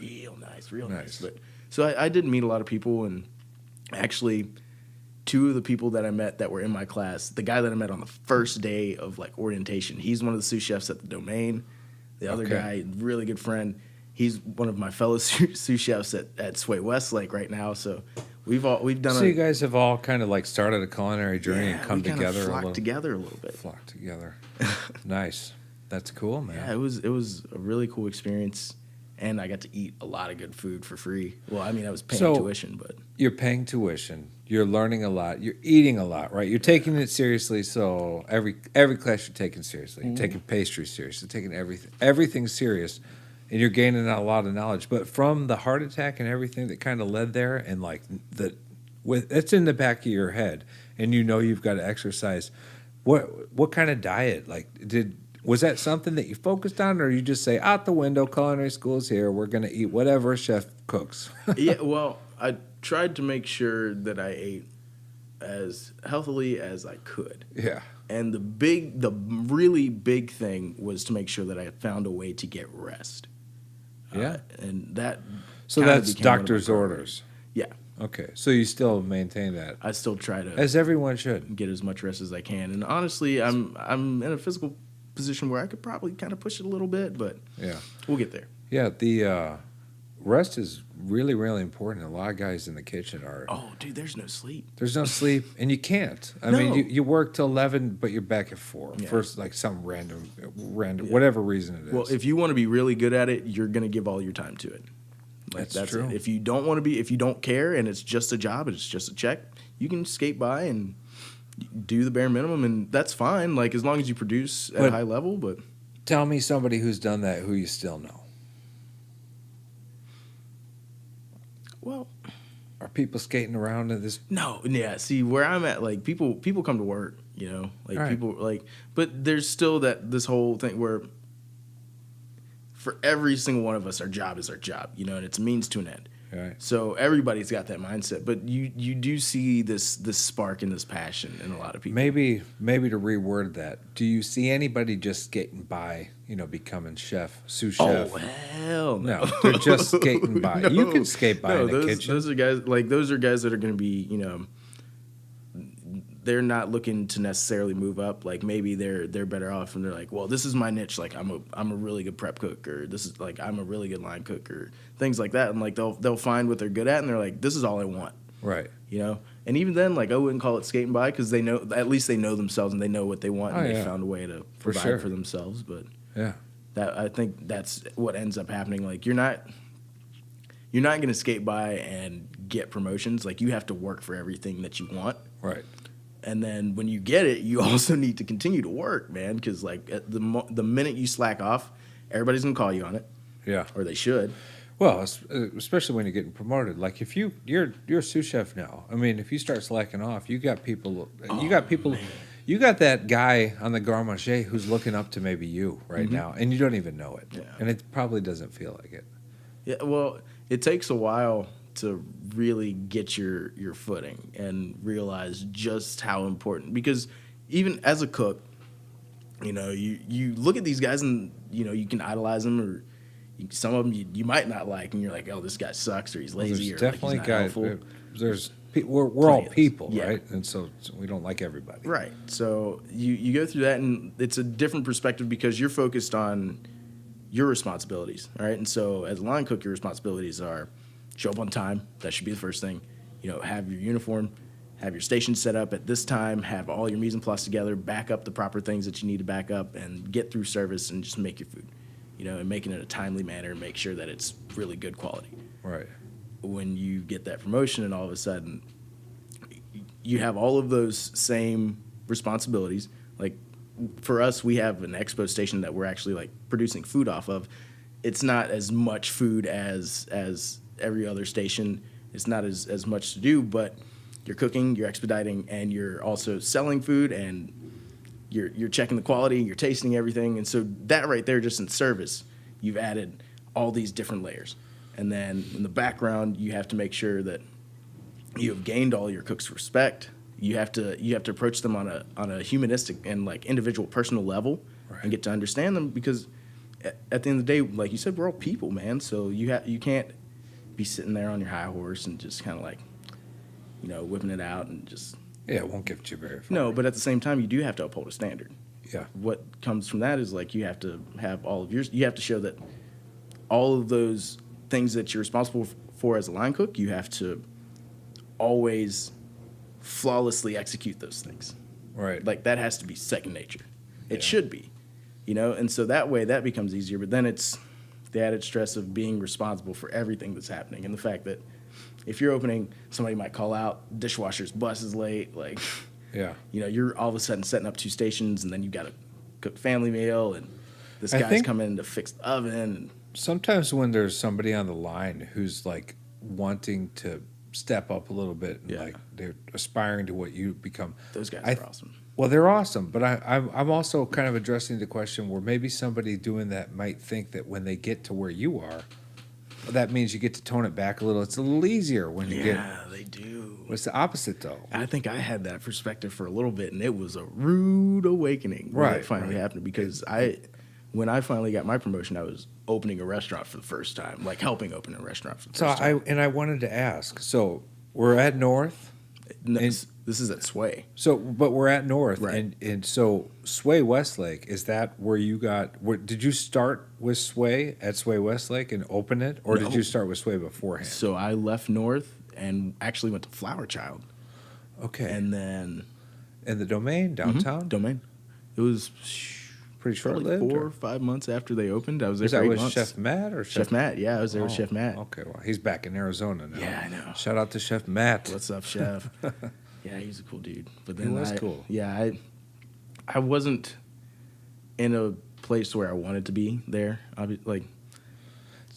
real nice. But so I did meet a lot of people, and actually, two of the people that I met that were in my class, the guy that I met on the first day of like orientation, he's one of the sous chefs at the Domain. The other guy, really good friend, he's one of my fellow sous chefs at Westlake right now. So we've done. So you guys have all kind of like started a culinary journey and come together. Flocked together a little bit. Flocked together. Nice. That's cool, man. Yeah, it was a really cool experience, and I got to eat a lot of good food for free. Well, I mean, I was paying tuition, but you're paying tuition. You're learning a lot. You're eating a lot, right? You're taking it seriously. So every class you're taking seriously. You're taking pastry seriously. Taking everything serious, and you're gaining a lot of knowledge. But from the heart attack and everything that kind of led there, and like it's in the back of your head, and you know you've got to exercise. What kind of diet? Like was that something that you focused on, or you just say out the window? Culinary school is here. We're going to eat whatever chef cooks. Yeah, well, I tried to make sure that I ate as healthily as I could. Yeah. And the really big thing was to make sure that I found a way to get rest. Yeah. And that. So that's doctor's orders. Yeah. Okay. So you still maintain that. I still try to. As everyone should. Get as much rest as I can. And honestly, I'm in a physical position where I could probably kind of push it a little bit, but yeah, we'll get there. Yeah, the rest is really, really important. A lot of guys in the kitchen are. Oh, dude, there's no sleep. There's no sleep, and you can't. I mean, you work till 11, but you're back at 4 for like some random, whatever reason it is. Well, if you want to be really good at it, you're gonna give all your time to it. Like, that's true. It. If you don't want to be, if you don't care, and it's just a job, and it's just a check, you can skate by and do the bare minimum, and that's fine. Like as long as you produce at a high level. But tell me somebody who's done that who you still know. Well, are people skating around in this? No, yeah. See where I'm at, like people come to work, like people like, but there's still this whole thing where for every single one of us, our job is our job, and it's a means to an end. Right. So everybody's got that mindset, but you do see this spark and this passion in a lot of people. Maybe to reword that, do you see anybody just skating by, becoming sous chef? Oh hell no! No, they're just skating by. No, you can skate by in the kitchen. Those are guys that are going to be, they're not looking to necessarily move up. Like maybe they're better off, and they're like, well, this is my niche. Like I'm a really good prep cook, or this is like I'm a really good line cook, or things like that. And like they'll find what they're good at, and they're like, this is all I want. Right. And even then, like I wouldn't call it skating by because at least they know themselves and they know what they want, and they found a way to provide for themselves. But yeah, I think that's what ends up happening. Like you're not going to skate by and get promotions. Like you have to work for everything that you want. Right. And then when you get it, you also need to continue to work, man, because like the minute you slack off, everybody's gonna call you on it. Yeah. Or they should. Well, especially when you're getting promoted. Like if you're a sous chef now. I mean, if you start slacking off, you got people. Man. You got that guy on the Garde Manger who's looking up to maybe you right now, and you don't even know it. Yeah. And it probably doesn't feel like it. Yeah. Well, it takes a while to really get your footing and realize just how important, because even as a cook, you look at these guys and you can idolize them, or some of them you might not like, and you're like, oh, this guy sucks, or he's lazy, there's or definitely like he's not helpful. we're all plans. people, Yeah. right? And so we don't like everybody. Right. So you go through that, and it's a different perspective because you're focused on your responsibilities, right? And so as a line cook, your responsibilities are show up on time. That should be the first thing. Have your uniform, have your station set up at this time, have all your mise en place together, back up the proper things that you need to back up, and get through service and just make your food, and make it in a timely manner, make sure that it's really good quality. Right. When you get that promotion and all of a sudden you have all of those same responsibilities. Like for us, we have an expo station that we're actually like producing food off of. It's not as much food as every other station. It's not as much to do, but you're cooking, you're expediting, and you're also selling food, and you're checking the quality, you're tasting everything. And so that right there, just in service, you've added all these different layers. And then in the background, you have to make sure that you have gained all your cooks' respect. You have to approach them on a humanistic and like individual personal level, right, and get to understand them, because at the end of the day, like you said, we're all people, man. So you can't be sitting there on your high horse and just kind of like, whipping it out and just. Yeah, it won't get you very far. No, but at the same time, you do have to uphold a standard. Yeah. What comes from that is like you have to have all of yours. You have to show that all of those things that you're responsible for as a line cook, you have to always flawlessly execute those things. Right. Like that has to be second nature. It should be, and so that way that becomes easier. But then it's the added stress of being responsible for everything that's happening, and the fact that if you're opening, somebody might call out, dishwasher's bus is late, like, yeah, you're all of a sudden setting up two stations, and then you got to cook family meal, and this guy's coming in to fix the oven. And sometimes when there's somebody on the line who's like wanting to step up a little bit, and like they're aspiring to what you become, those guys are awesome. Well, they're awesome, but I'm also kind of addressing the question where maybe somebody doing that might think that when they get to where you are, that means you get to tone it back a little. It's a little easier when you get. Yeah, they do. It's the opposite, though. I think I had that perspective for a little bit, and it was a rude awakening when it finally happened, because when I finally got my promotion, I was opening a restaurant for the first time, like helping open a restaurant for the first time. I wanted to ask. So we're at North. No, this is at Sway. So, but we're at North, right? And so Sway Westlake, is that where you got? Did you start with Sway at Sway Westlake and open it, or did you start with Sway beforehand? So I left North and actually went to Flower Child. Okay, and then in the Domain downtown. Domain. It was pretty short-lived. Like 4 or 5 months after they opened. I was there. Was that with Chef Matt or Chef Matt? Yeah, I was there with Chef Matt. Okay, well, he's back in Arizona now. Yeah, I know. Shout out to Chef Matt. What's up, Chef? Yeah, he's a cool dude. But then he was cool. Yeah, I wasn't in a place where I wanted to be there. Like,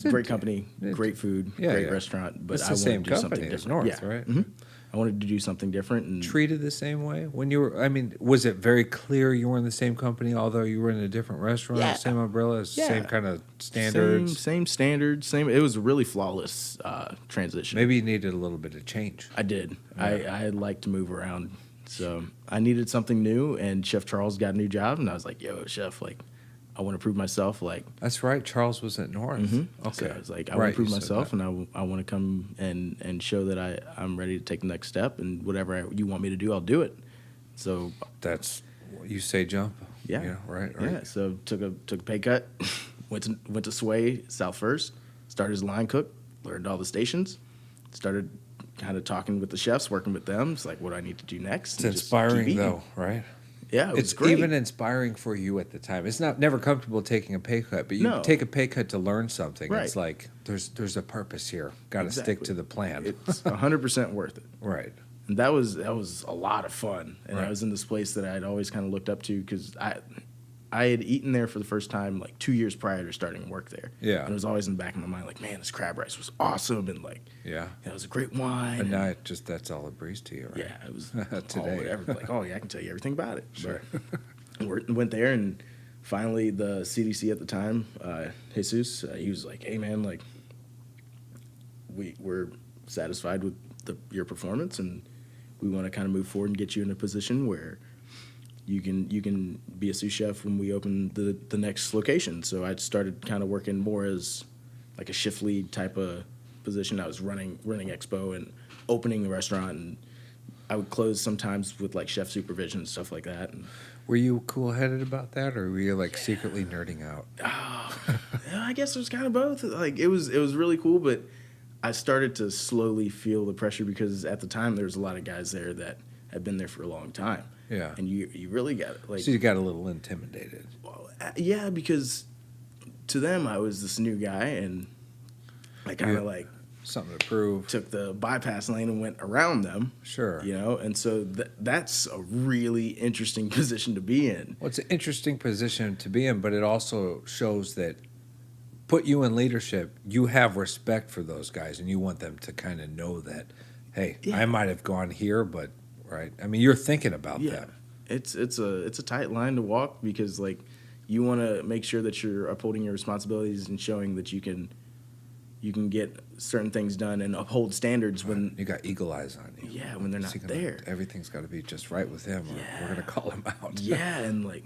great company, great food, great restaurant. But it's I wanted to do something as different. North, right? Mm-hmm. I wanted to do something different. And treated the same way when you were. I mean, was it very clear you were in the same company, although you were in a different restaurant, same umbrella, same kind of standards, same standards, same. It was a really flawless transition. Maybe you needed a little bit of change. I did. Yeah. I had liked to move around, so I needed something new. And Chef Charles got a new job, and I was like, "Yo, Chef, like, I want to prove myself." Like, that's right. Charles was at North. Mm-hmm. Okay, so I was like, I want to prove myself, and I want to come and show that I'm ready to take the next step, and whatever you want me to do, I'll do it. So that's you say jump. Yeah. Right. Yeah. So took a pay cut, went to Sway South First, started as a line cook, learned all the stations, started kind of talking with the chefs, working with them. It's like, what do I need to do next? It's inspiring though, right? Yeah, it's great. Even inspiring for you at the time. It's never comfortable taking a pay cut, but you take a pay cut to learn something. Right. It's like there's a purpose here. Got to stick to the plan. It's 100% worth it. Right. And that was a lot of fun. And right. I was in this place that I'd always kind of looked up to, because I had eaten there for the first time like 2 years prior to starting work there. Yeah. And it was always in the back of my mind, like, man, this crab rice was awesome, and like, it was a great wine. And now that's all it breeze to you, right? Yeah, it was today. Whatever. Like, oh yeah, I can tell you everything about it. Sure. But went there, and finally the CDC at the time, Jesus, he was like, hey man, like, we're satisfied with your performance, and we want to kind of move forward and get you in a position where you can be a sous chef when we open the next location. So I started kind of working more as like a shift lead type of position. I was running expo and opening the restaurant, and I would close sometimes with like chef supervision and stuff like that. And Were you cool-headed about that, or were you like secretly nerding out? I guess it was kind of both. Like it was really cool, but I started to slowly feel the pressure because at the time there was a lot of guys there that had been there for a long time. Yeah. And you really got like So you got a little intimidated. well, yeah, because to them I was this new guy, and I kind of like Something to prove. took the bypass lane and went around them. Sure. You know, and so that's a really interesting position to be in. Well, it's an interesting position to be in, but it also shows that put you in leadership, you have respect for those guys, and you want them to kind of know that, hey, Yeah. I might have gone here, but right. I mean, you're thinking about Yeah, them. it's a tight line to walk because like you want to make sure that you're upholding your responsibilities and showing that you can get certain things done and uphold standards when You got eagle eyes on you. yeah when they're not there. Everything's got to be just right with him, or we're gonna call him out. Yeah, and like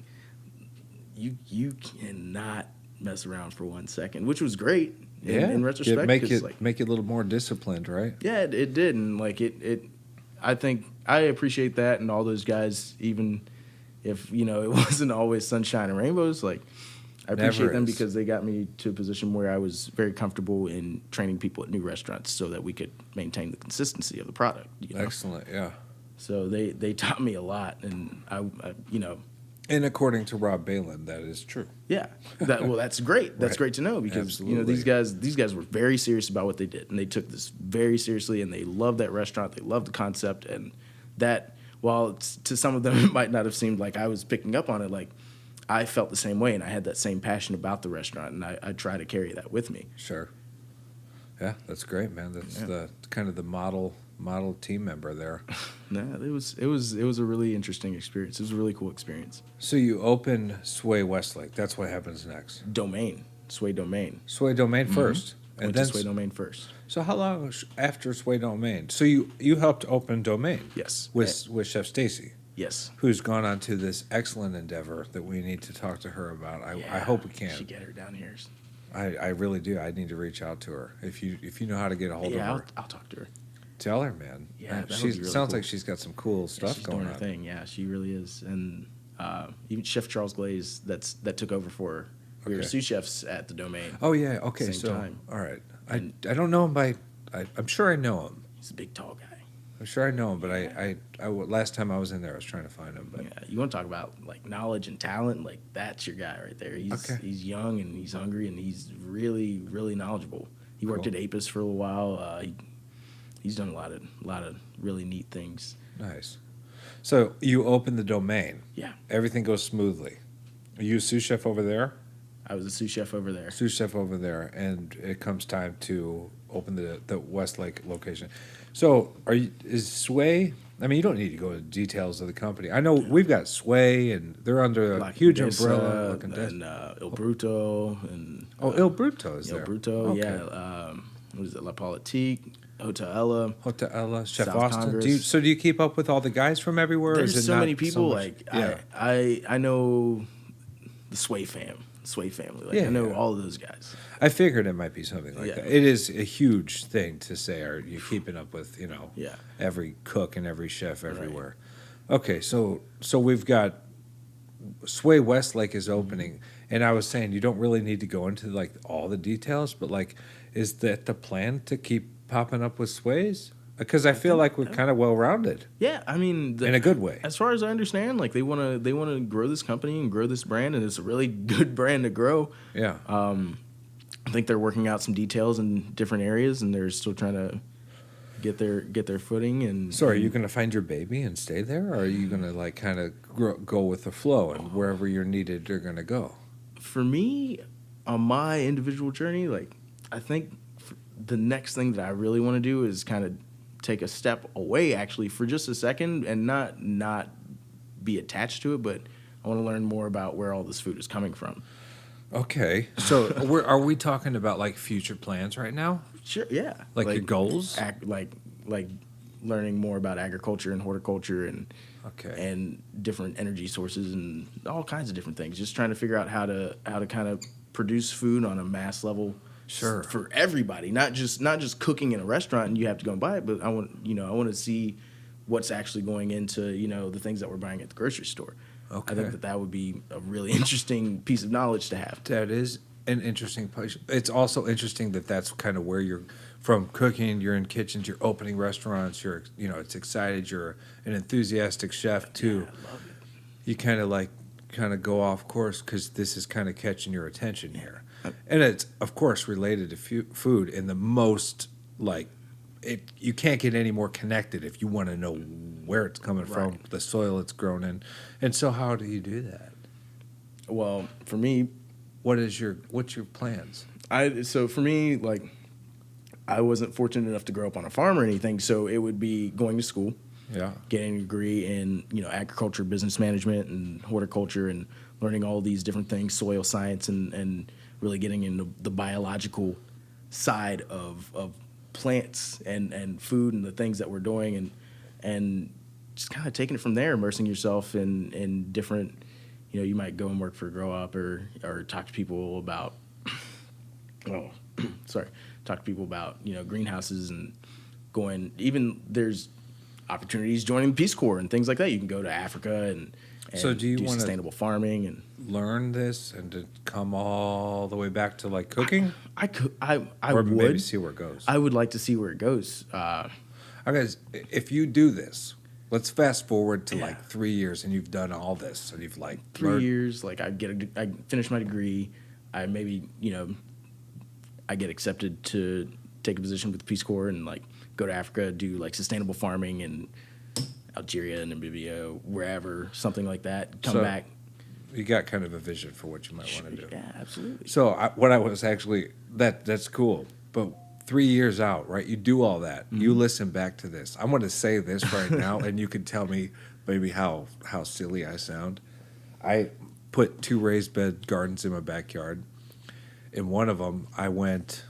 you cannot mess around for 1 second, which was great in retrospect. make 'cause, it like, make you a little more disciplined, right? yeah, it did, and like it. I think I appreciate that, and all those guys, even if it wasn't always sunshine and rainbows. Like I appreciate Never them is. because they got me to a position where I was very comfortable in training people at new restaurants, so that we could maintain the consistency of the product. Excellent, yeah. So they taught me a lot, and I And according to Rob Balin, that is true. yeah, that's great. That's Right. great to know because Absolutely. these guys were very serious about what they did, and they took this very seriously, and they loved that restaurant. They loved the concept, and that while to some of them it might not have seemed like I was picking up on it, like I felt the same way, and I had that same passion about the restaurant, and I try to carry that with me. Sure. Yeah, that's great, man. That's Yeah. the kind of the model team member there. No, it was a really interesting experience. It was a really cool experience. So you open Sway Westlake. That's what happens next. Sway Domain. Sway Domain first, and Went then to Sway Domain first. So how long after Sway Domain? So you helped open Domain. Yes. With Chef Stacy, Yes. who's gone on to this excellent endeavor that we need to talk to her about. I hope we can. Should get her down here. I really do. I need to reach out to her. If you know how to get a hold of her, I'll talk to her. tell her, man. Yeah, that she would be really sounds cool. like she's got some cool stuff she's going doing on. her thing. Yeah, she really is. And even Chef Charles Glaze, that took over for her. We were Okay. sous chefs at the Domain. Oh yeah. Okay. Same So time. all right. And- I don't know him by. I'm sure I know him. He's a big, tall guy. I'm sure I know him, but I last time I was in there, I was trying to find him. But Yeah, you want to talk about like knowledge and talent? Like that's your guy right there. He's young and he's hungry and he's really, really knowledgeable. He worked Cool. at Apis for a little while. He's done a lot of really neat things. nice. So you open the Domain. Yeah, Everything goes smoothly. Are you a sous chef over there? I was a sous chef over there. Sous chef over there, and it comes time to open the Westlake location. So is Sway? I mean, you don't need to go into details of the company. I know we've got Sway, and they're under a La huge Condesa umbrella. and Il Bruto and Il Bruto is Il there. Bruto, Okay. yeah. What is it? La Politique, Hotel Ella. Hotel Ella, Chef South Austin. Congress. Do you keep up with all the guys from everywhere? or is There's it so not many people. much? Like yeah. I know the Sway family. Like Yeah, I know yeah. all of those guys. I figured it might be something like Yeah. that. It is a huge thing to say. Are you keeping up with Yeah. every cook and every chef everywhere? Okay, so we've got Sway Westlake is opening, and I was saying you don't really need to go into like all the details, but like, is that the plan to keep popping up with Sways? Because I feel like we're kind of well rounded Yeah, I mean, in a good way. as far as I understand, like they want to grow this company and grow this brand, and it's a really good brand to grow. Yeah. I think they're working out some details in different areas, and they're still trying to get their footing. And So are you going to find your baby and stay there, or are you going to like kind of go with the flow and wherever you're needed, you're going to go? For me, on my individual journey, like I think the next thing that I really want to do is kind of take a step away, actually, for just a second, and not be attached to it, but I want to learn more about where all this food is coming from. Okay. So are we talking about like future plans right now? Sure, yeah. Like your goals? Like learning more about agriculture and horticulture and Okay. and different energy sources and all kinds of different things. Just trying to figure out how to kind of produce food on a mass level Sure. for everybody, not just cooking in a restaurant and you have to go and buy it, but I want to see what's actually going into, the things that we're buying at the grocery store. Okay. I think that would be a really interesting piece of knowledge to have. That is an interesting place. It's also interesting that that's kind of where you're from cooking. You're in kitchens. You're opening restaurants. It's excited. You're an enthusiastic chef too. Yeah, I love it. You kind of go off course because this is kind of catching your attention here, and it's of course related to food in the most it. You can't get any more connected if you want to know where it's coming from, the soil it's grown in, and so how do you do that? Well, for me, what's your plans? So for me, I wasn't fortunate enough to grow up on a farm or anything, so it would be going to school, getting a degree in agriculture, business management, and horticulture, and learning all these different things, soil science, and really getting into the biological side of plants and food and the things that we're doing, and just kind of taking it from there, immersing yourself in different. You might go and work for Grow Up or talk to people about, greenhouses and even there's opportunities joining the Peace Corps and things like that. You can go to Africa and so do you want sustainable farming and learn this and to come all the way back to cooking? I or would maybe see where it goes. I would like to see where it goes. Okay, if you do this, let's fast forward to 3 years and you've done all this and you've 3 years. I finish my degree. I maybe I get accepted to take a position with the Peace Corps and go to Africa, do sustainable farming in Algeria and Namibia, wherever, something like that. Come back. You got kind of a vision for what you might want to do. Yeah, absolutely. So what I was actually that's cool, but 3 years out, right? You do all that. Mm-hmm. You listen back to this. I'm going to say this right now, and you can tell me maybe how silly I sound. I put 2 raised bed gardens in my backyard. In one of them, I went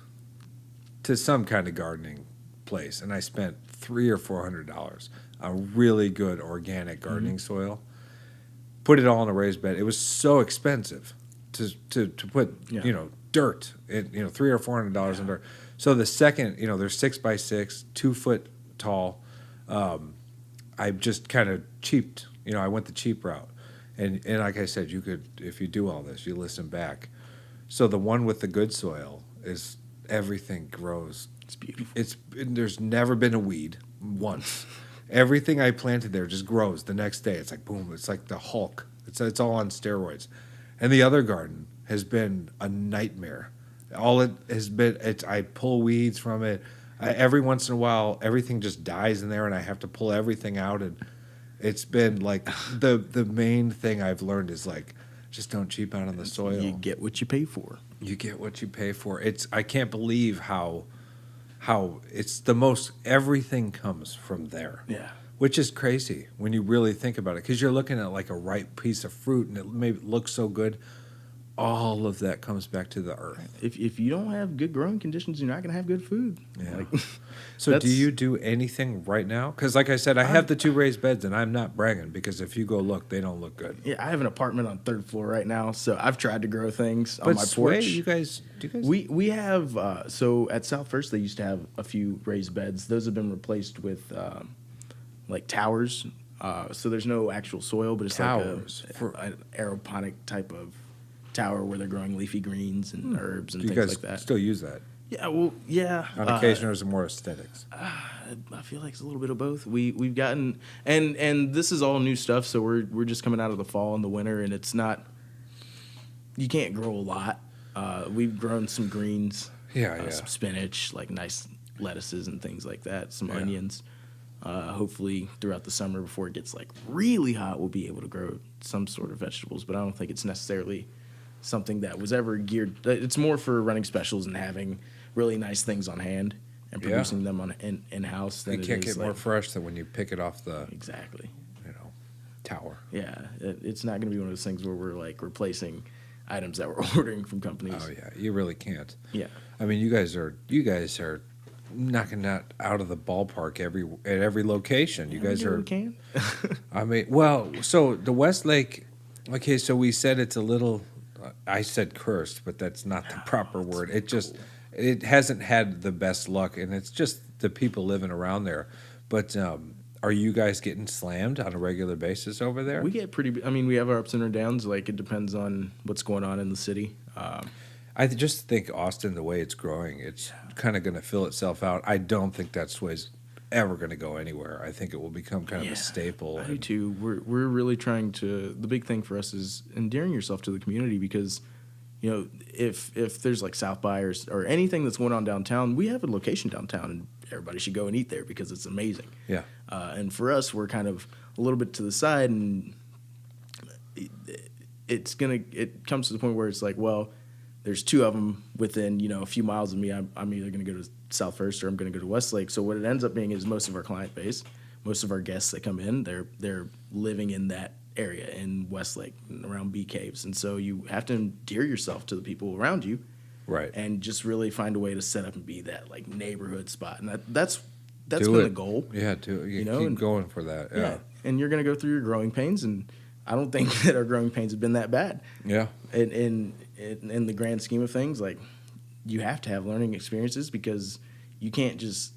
to some kind of gardening place, and I spent $300 or $400 on really good organic gardening soil. Put it all in a raised bed. It was so expensive to put dirt, $300 or $400 in dirt. So the second, they're 6x6, 2 foot tall. I just kind of cheaped. I went the cheap route, and like I said, you could, if you do all this, you listen back. So the one with the good soil is everything grows. It's beautiful. There's never been a weed once. Everything I planted there just grows the next day. It's boom. It's like the Hulk. It's all on steroids. And the other garden has been a nightmare. All it has been, I pull weeds from it. Every once in a while, everything just dies in there, and I have to pull everything out. And it's been the main thing I've learned is just don't cheap out on the soil. You get what you pay for. You get what you pay for. I can't believe how it's the most, everything comes from there. Yeah. Which is crazy when you really think about it, because you're looking at a ripe piece of fruit and it maybe looks so good. All of that comes back to the earth. If you don't have good growing conditions, you're not going to have good food. Yeah. So do you do anything right now? Because like I said, I have the 2 raised beds, and I'm not bragging, because if you go look, they don't look good. Yeah, I have an apartment on 3rd floor right now, so I've tried to grow things on my porch. Do you guys? We have, so at South First, they used to have a few raised beds. Those have been replaced with towers. So there's no actual soil, but it's towers an aeroponic type of tower where they're growing leafy greens and herbs and things like that. You guys still use that? Yeah, well, yeah. On occasion, or is it more aesthetics? I feel like it's a little bit of both. We've gotten, and this is all new stuff, so we're just coming out of the fall and the winter, and it's not, you can't grow a lot. We've grown some greens, some spinach, nice lettuces and things like that, some onions. Hopefully throughout the summer, before it gets really hot, we'll be able to grow some sort of vegetables, but I don't think it's necessarily something that was ever geared. It's more for running specials and having really nice things on hand and producing them in house. You can't get more fresh than when you pick it off the tower. Yeah, it's not going to be one of those things where we're replacing items that we're ordering from companies. Oh yeah, you really can't. Yeah, I mean, you guys are knocking that out of the ballpark at every location. You guys are. We can. I mean, well, so the Westlake. Okay, so we said it's a little. I said cursed, but that's not the proper word. it hasn't had the best luck, and it's just the people living around there. But are you guys getting slammed on a regular basis over there? We get pretty. I mean, we have our ups and our downs. Like it depends on what's going on in the city. Just think Austin, the way it's growing, it's kind of going to fill itself out. I don't think that Sway's ever going to go anywhere. I think it will become kind of a staple. I do too. We're really trying to. The big thing for us is endearing yourself to the community because, you know, if there's like South by or anything that's going on downtown, we have a location downtown, and everybody should go and eat there because it's amazing. Yeah. And for us, we're kind of a little bit to the side, and it comes to the point where it's like, well, there's two of them within, a few miles of me. I'm either going to go to South First or I'm going to go to Westlake. So what it ends up being is most of our client base, most of our guests that come in, they're living in that area in Westlake and around Bee Caves. And so you have to endear yourself to the people around you. Right. And just really find a way to set up and be that like neighborhood spot. And that's been the goal. Yeah, keep going for that. Yeah. And you're going to go through your growing pains, and I don't think that our growing pains have been that bad. Yeah. In the grand scheme of things, like you have to have learning experiences because you can't just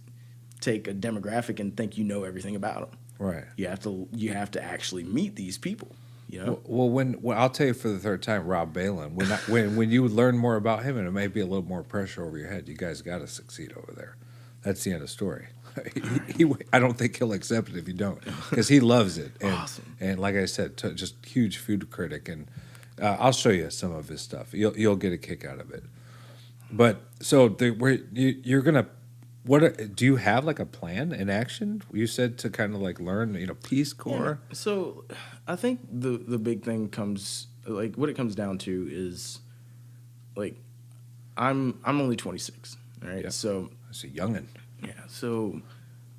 take a demographic and think you know everything about them. Right. You have to actually meet these people. Well, when I'll tell you for the third time, Rob Balin. When you learn more about him, and it may be a little more pressure over your head, you guys got to succeed over there. That's the end of the story. I don't think he'll accept it if you don't, because he loves it. And, awesome. And like I said, just huge food critic, and I'll show you some of his stuff. You'll get a kick out of it. But so you're gonna. Do you have like a plan in action? You said to kind of like learn, Peace Corps. Yeah. So I think the big thing comes like what it comes down to is like I'm only 26, right? Yeah. So it's a youngin'. Yeah. So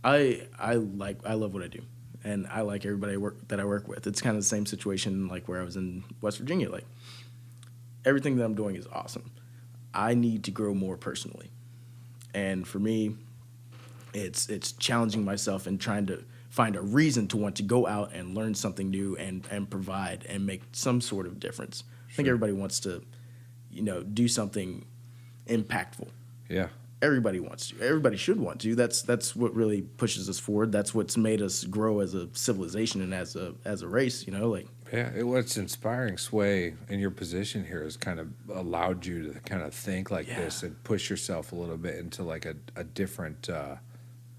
I love what I do, and I like everybody that I work with. It's kind of the same situation like where I was in West Virginia. Like everything that I'm doing is awesome. I need to grow more personally. And for me, it's challenging myself and trying to find a reason to want to go out and learn something new and provide and make some sort of difference. Sure. I think everybody wants to, do something impactful. Yeah. Everybody wants to. Everybody should want to. That's what really pushes us forward. That's what's made us grow as a civilization and as a race. Yeah, what's inspiring Sway in your position here has kind of allowed you to kind of think like this and push yourself a little bit into like a different,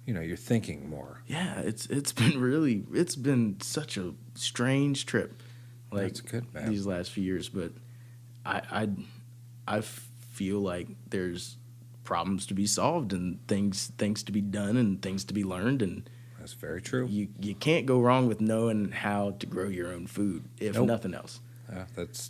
you're thinking more. Yeah, it's been such a strange trip, like that's good, man. These last few years. But I feel like there's problems to be solved and things to be done and things to be learned, and that's very true. You can't go wrong with knowing how to grow your own food, if nothing else. Yeah, that's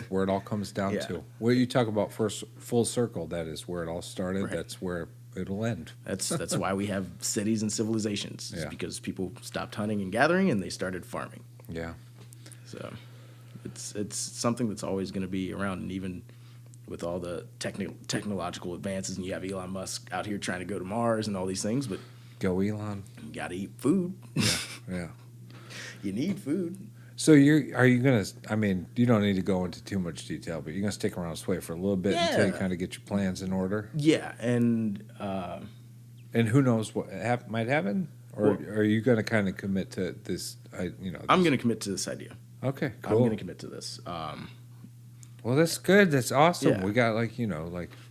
where it all comes down to. What you talk about first, full circle, that is where it all started. Right. That's where it'll end. That's why we have cities and civilizations. It's because people stopped hunting and gathering and they started farming. Yeah. So it's something that's always going to be around, and even with all the technological advances, and you have Elon Musk out here trying to go to Mars and all these things, but go Elon. You got to eat food. Yeah. You need food. So are you going to, you don't need to go into too much detail, but you're going to stick around Sway for a little bit until you kind of get your plans in order? Yeah, and who knows what might happen? Or are you going to kind of commit to this, I'm going to commit to this idea. Okay, cool. I'm going to commit to this. Well, that's good. That's awesome. Yeah. We got like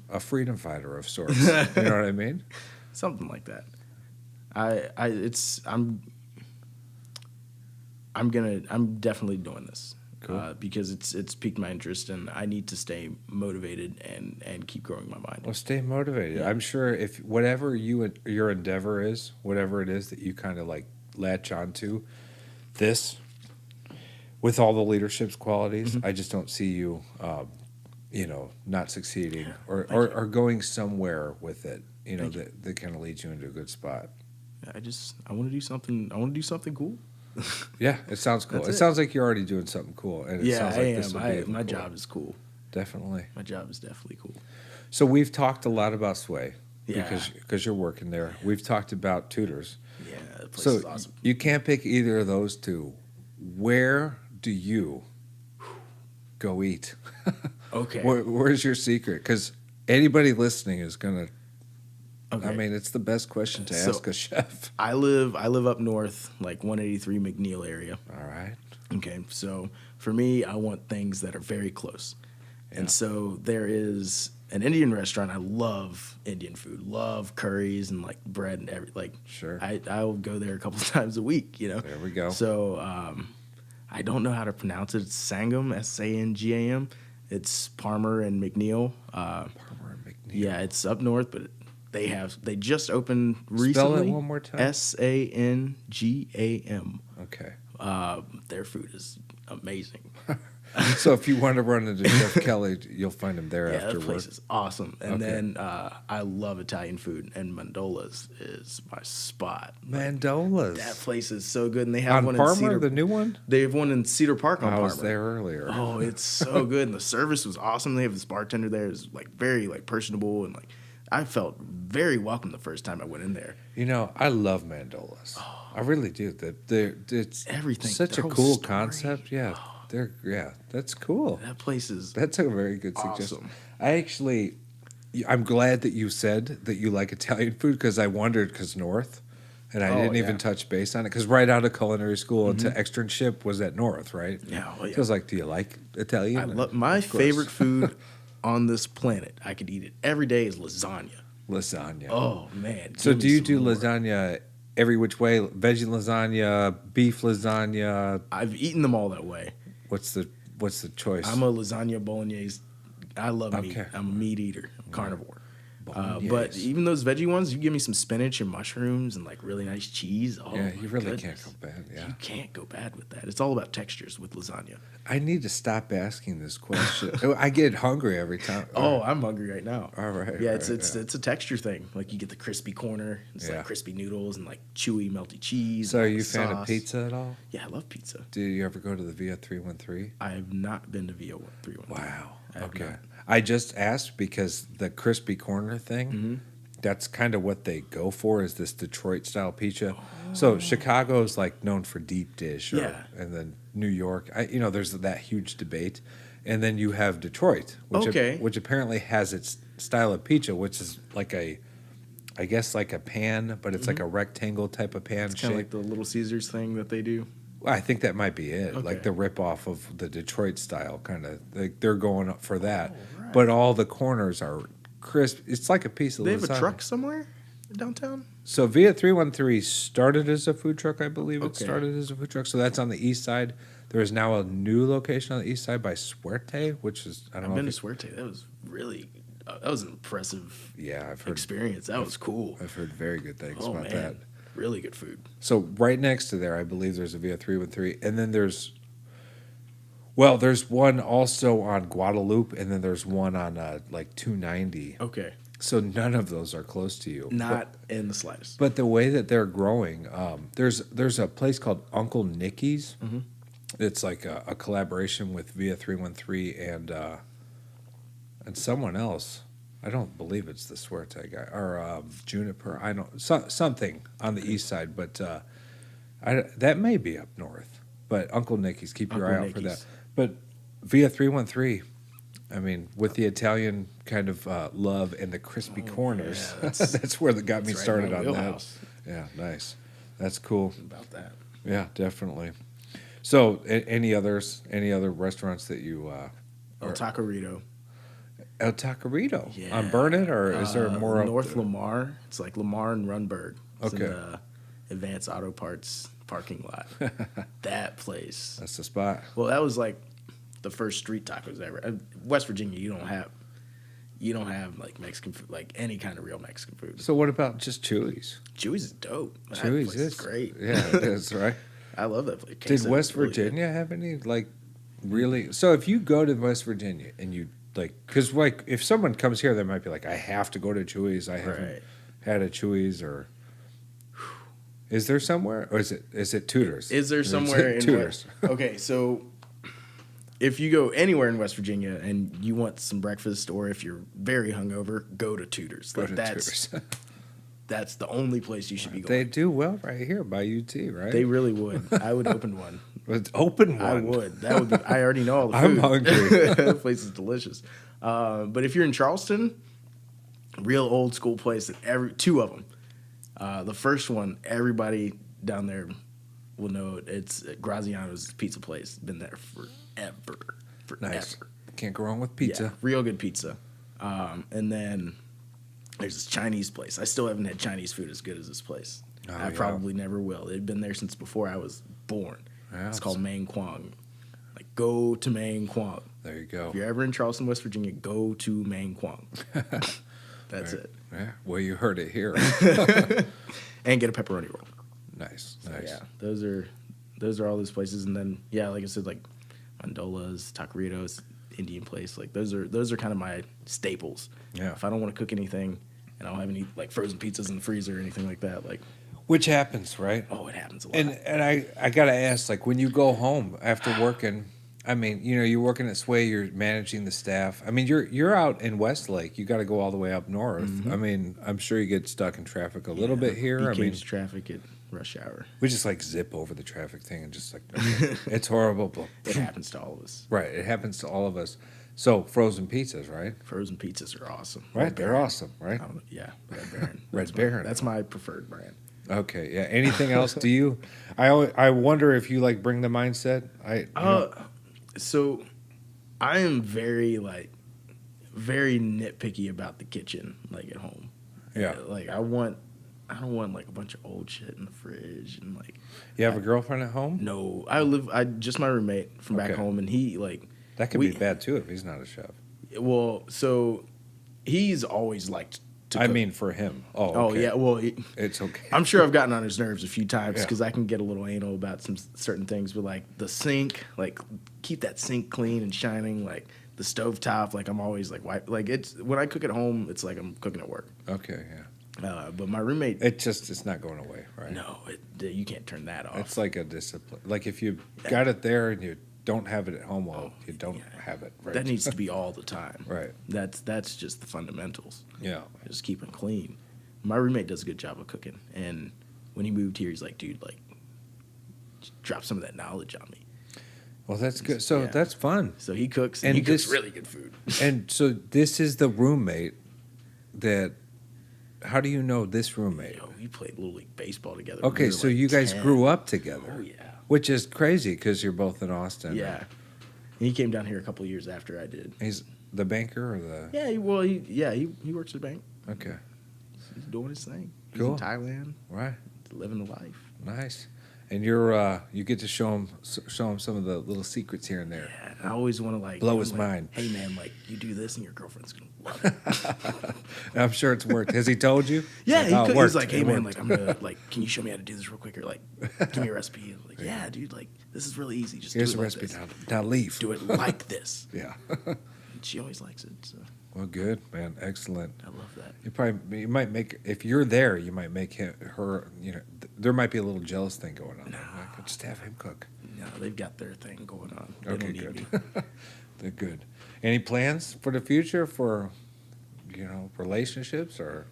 a freedom fighter of sorts. You know what I mean? Something like that. I'm definitely doing this. Cool. Because it's piqued my interest, and I need to stay motivated and keep growing my mind. Well, stay motivated. Yeah. I'm sure if whatever your endeavor is, whatever it is that you kind of like latch onto, this with all the leadership's qualities, I just don't see you, not succeeding or going somewhere with it. That kind of leads you into a good spot. I want to do something. I want to do something cool. Yeah, it sounds cool. It sounds like you're already doing something cool, and it sounds like this will be my cool. job is cool. Definitely, my job is definitely cool. So we've talked a lot about Sway, yeah, because you're working there. We've talked about Tutors. Yeah, that place is awesome. You can't pick either of those two. Where do you go eat? Okay, Where's your secret? Because Anybody listening is gonna. Okay. I mean, it's the best question to ask a chef. I live up north, like 183 McNeil area. All right. Okay, so for me, I want things that are very close. Yeah. And so there is an Indian restaurant. I love Indian food, love curries and like bread and Sure. I'll go there a couple times a week, you know. There we go. So I don't know how to pronounce it. It's Sangam, Sangam. It's Parmer and McNeil. Parmer and McNeil. Yeah, it's up north, but they just opened recently. Spell it one more time. Sangam. Okay. Their food is amazing. So if you want to run into Chef Kelly, you'll find him there Yeah, after that place work. is awesome. And Okay. then I love Italian food, and Mandola's is my spot. Mandola's. That place is so good, and they have On one Parmer, in Cedar. the new one? They have one in Cedar Park on I Parmer. was there earlier. Oh, it's so good, and the service was awesome. They have this bartender there is like very like personable, and like I felt very welcome the first time I went in there. You know, I love Mandola's. I really do. It's Everything, such the a whole cool story. concept. Yeah, that's cool. That place is That's a very good suggestion. awesome. I'm glad that you said that you like Italian food because I wondered because North, and I didn't even touch base on it because right out of culinary school into externship was at North, right? Yeah, well, yeah. So I was like, do you like Italian? I love my favorite food on this planet. I could eat it every day is lasagna. Lasagna. Oh man! So give do me you some do more. lasagna every which way? Veggie lasagna, beef lasagna. I've eaten them all that way. What's the choice? I'm a lasagna bolognese. I love meat. Okay. I'm a meat eater, I'm carnivore. But Bolognese. even those veggie ones, you give me some spinach and mushrooms and like really nice cheese. Oh, Yeah, my you really goodness. can't go bad. Yeah. You can't go bad with that. It's all about textures with lasagna. I need to stop asking this question. I get hungry every time. Oh, I'm hungry right now. All right. Yeah, right, it's a texture thing. Like you get the crispy corner, it's Yeah. like crispy noodles and like chewy melty cheese. So are and you a the fan of sauce. pizza at all? Yeah, I love pizza. Do you ever go to the Via 313? I have not been to VO 313. Wow. I have Okay. not. I just asked because the crispy corner thing, Mm-hmm. that's kind of what they go for is this Detroit style pizza. So Chicago's like known for deep dish, Yeah. and then New York, there's that huge debate, and then you have Detroit, which apparently has its style of pizza, which is like I guess like a pan, but it's like a rectangle type of pan It's shape. kind of like the Little Caesars thing that they do. Well, I think that might be it, Okay. like the ripoff of the Detroit style kind of. Like they're going up for that, right. but all the corners are crisp. It's like a piece of They have lasagna. a truck somewhere downtown? So Via 313 started as a food truck, I believe. It Okay. started as a food truck. So that's on the east side. There is now a new location on the east side by Suerte, which is I don't I've know. been to if you- Suerte. That was really, that was an impressive Yeah, I've heard. experience. That was cool. I've heard very good things Oh, about man. that. Really good food. So right next to there, I believe there's a Via 313, and then there's one also on Guadalupe, and then there's one on like 290. Okay. So none of those are close to you. Not in the slightest. But the way that they're growing, there's a place called Uncle Nicky's. Mm-hmm. It's like a collaboration with Via 313 and someone else. I don't believe it's the Suerte guy or Juniper. I don't something on the east side, but that may be up north. But Uncle Nicky's, keep your Uncle eye out for that. Nicky's. But Via 313. I mean, with the Italian kind of love and the crispy corners, yeah, that's where that got me That's right started in my on wheelhouse. that. Yeah, nice. That's cool. About that. Yeah, definitely. So, any other restaurants that you? El Taquerito. El Taquerito Yeah. on Burnett, or is there more North up? Lamar. It's like Lamar and Runberg. It's in Okay. the Advanced Auto Parts parking lot. That place. That's the spot. Well, that was like the first street tacos ever. West Virginia, you don't have like Mexican food, like any kind of real Mexican food. So, what about just Chewy's? Chewy's is dope. That Chewy's place is great. Yeah, it is right. I love that place. Did Queso West is really good. Virginia have any like really? So, if you go to West Virginia and you like, because like if someone comes here, they might be like, I have to go to Chewy's. I haven't Right. had a Chewy's, or is there somewhere, or is it Tudor's? Is there Or somewhere it in Tudor's? Okay, so if you go anywhere in West Virginia and you want some breakfast, or if you're very hungover, go to Tudor's. Go Like to that's Tudor's. that's the only place you should be They going. do well right here by UT, right? They really would. I would open one. Let's open one. I would. That would be. I already know all the I'm food. hungry. That place is delicious. But if you're in Charleston, Real old school place that two of them. The first one, everybody down there will know it's Graziano's Pizza Place. Been there forever. Nice. Can't go wrong with pizza. Yeah, real good pizza. And then there's this Chinese place. I still haven't had Chinese food as good as this place. I probably never will. They've been there since before I was born. Yeah, it's called Mang Kwang. Like, go to Mang Kwang. There you go. If you're ever in Charleston, West Virginia, go to Mang Kwang. That's right. it. Yeah. Well, you heard it here. And get a pepperoni roll. Nice. So, yeah, those are all those places. And then, yeah, like I said, like Mandola's, Taqueritos, Indian place. Like, those are kind of my staples. Yeah. If I don't want to cook anything and I don't have any like frozen pizzas in the freezer or anything like that, like. Which happens, right? Oh, it happens a lot. And I got to ask, like, when you go home after working, I mean, you know, you're working at Sway, you're managing the staff. I mean, you're out in Westlake. You got to go all the way up north. Mm-hmm. I mean, I'm sure you get stuck in traffic a little bit here. I mean, traffic at rush hour. We just like zip over the traffic thing and just like, it's horrible. But it happens to all of us. Right. It happens to all of us. So frozen pizzas, right? Frozen pizzas are awesome. Right. They're awesome, right? Yeah. Red Baron. Red Baron. That's my preferred brand. Okay, yeah. Anything else? Do you? I wonder if you like bring the mindset. So I am very nitpicky about the kitchen, like at home. Yeah. Like I don't want like a bunch of old shit in the fridge and like. You have a girlfriend at home? No, just my roommate from back home, and he like. That could be bad too if he's not a chef. Well, so he's always liked. I mean, for him. Oh, okay. Oh yeah. Well, it's okay. I'm sure I've gotten on his nerves a few times because I can get a little anal about some certain things. But like the sink, like keep that sink clean and shining. Like the stovetop, like I'm always like wipe. Like it's when I cook at home, it's like I'm cooking at work. Okay, yeah. But my roommate, it's not going away, right? No, you can't turn that off. It's like a discipline. Like if you got it there and you don't have it at home, well, you don't have it. Right? That needs to be all the time. Right. That's just the fundamentals. Yeah. Just keep it clean. My roommate does a good job of cooking, and when he moved here, he's like, dude, like, drop some of that knowledge on me. Well, that's good. So that's fun. So he cooks, and he cooks really good food. And so this is the roommate that. How do you know this roommate? Yo, we played Little League Baseball together. Okay, so you guys 10. grew up together. Oh, yeah. Which is crazy because you're both in Austin. Yeah. And he came down here a couple of years after I did. He's the banker or the... Yeah, he works at a bank. Okay. He's doing his thing. He's cool. in Thailand. Right. Living the life. Nice. And you're you get to show him some of the little secrets here and there. Yeah, I always want to like blow his mind. Hey man, like you do this and your girlfriend's gonna love it. I'm sure it's worked. Has he told you? Yeah, he was like, hey man, like I'm gonna like, can you show me how to do this real quick or like give me a recipe? I'm like, yeah, dude, like this is really easy. Just here's do the it recipe. Like now leave. Do it like this. Yeah. And she always likes it. So. Well, good, man. Excellent. I love that. You might make, if you're there, you might make her, you know, there might be a little jealous thing going on. No. Like, just have him cook. No, they've got their thing going on. They Okay, don't need good. me. They're good. Any plans for the future for, you know, relationships or?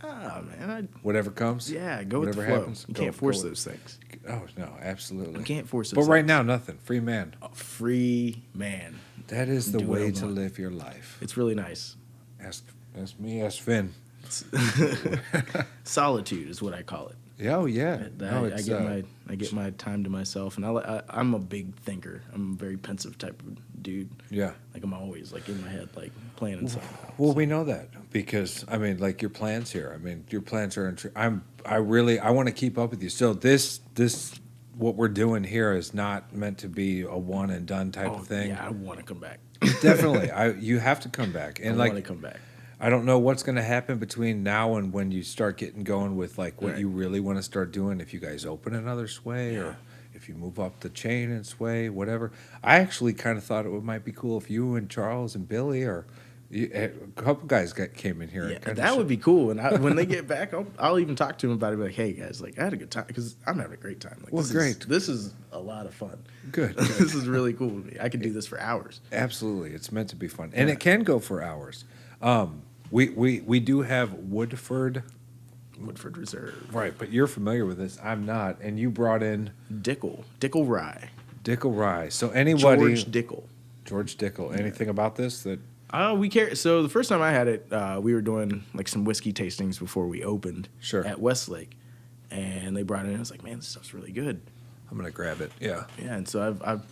Ah, man. Whatever comes? Yeah, go whatever with the flow. happens. You can't force those things. Oh, no, absolutely. You can't force those But right things. now, nothing. Free man. A free man. That is the Do what I way to want. live your life. It's really nice. Ask me, ask Finn. Solitude is what I call it. Yeah, oh, yeah. I get my time to myself, and I'm a big thinker. I'm a very pensive type of dude. Yeah. Like I'm always like in my head, like planning something out. Well, we know that because I mean, like your plans here. I mean, your plans are. I want to keep up with you. So this what we're doing here is not meant to be a one and done type of thing. Yeah, I want to come back. Definitely, you have to come back. And I want to come back. I don't know what's going to happen between now and when you start getting going with like what you really want to start doing. If you guys open another Sway or if you move up the chain and Sway, whatever. I actually kind of thought it might be cool if you and Charles and Billy or a couple guys came in here. Yeah, and that would be cool. And when they get back, I'll even talk to them about it. Be like, hey guys, like I had a good time because I'm having a great time. Like, well, this is a lot of fun. Good. This is really cool with me. I could do this for hours. Absolutely, it's meant to be fun, and it can go for hours. We do have Woodford Reserve. Right, but you're familiar with this. I'm not. And you brought in Dickel Rye. Dickel Rye. So anybody George Dickel. Anything about this that So the first time I had it, we were doing like some whiskey tastings before we opened. Sure. At Westlake, and they brought it in. I was like, man, this stuff's really good. I'm gonna grab it. Yeah. Yeah, and so I've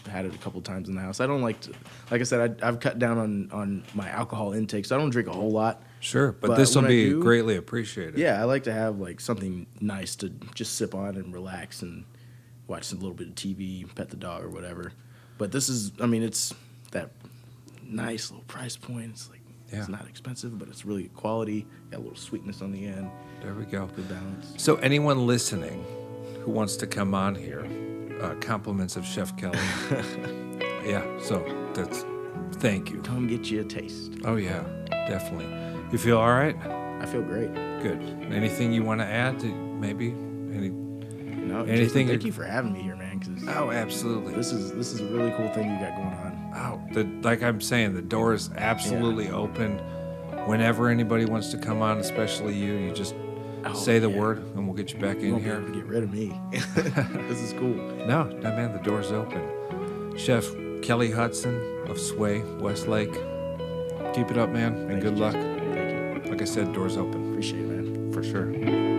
had it a couple times in the house. I don't like to, like I said, I've cut down on my alcohol intake, so I don't drink a whole lot. Sure, but this will when I be do, greatly appreciated. Yeah, I like to have like something nice to just sip on and relax and watch a little bit of TV, pet the dog or whatever. But this is, I mean, it's that nice little price point. It's like it's not expensive, but it's really good quality. Got a little sweetness on the end. There we go. Good balance. So anyone listening who wants to come on here, compliments of Chef Kelly. Yeah, so thank you. Come get you a taste. Oh yeah, definitely. You feel all right? I feel great. Good. Anything you want to add? Maybe No, anything? Jason, thank you for having me here, man. 'Cause Oh, absolutely. This is a really cool thing you got going on. Oh, like I'm saying, the door is absolutely open. Whenever anybody wants to come on, especially you just say the word, and we'll get you back in here. Get rid of me. This is cool. No, man, the door's open. Chef Kelly Hudson of Sway, Westlake. Keep it up, man, and good luck. Thank you. Like I said, door's open. Appreciate it, man. For sure.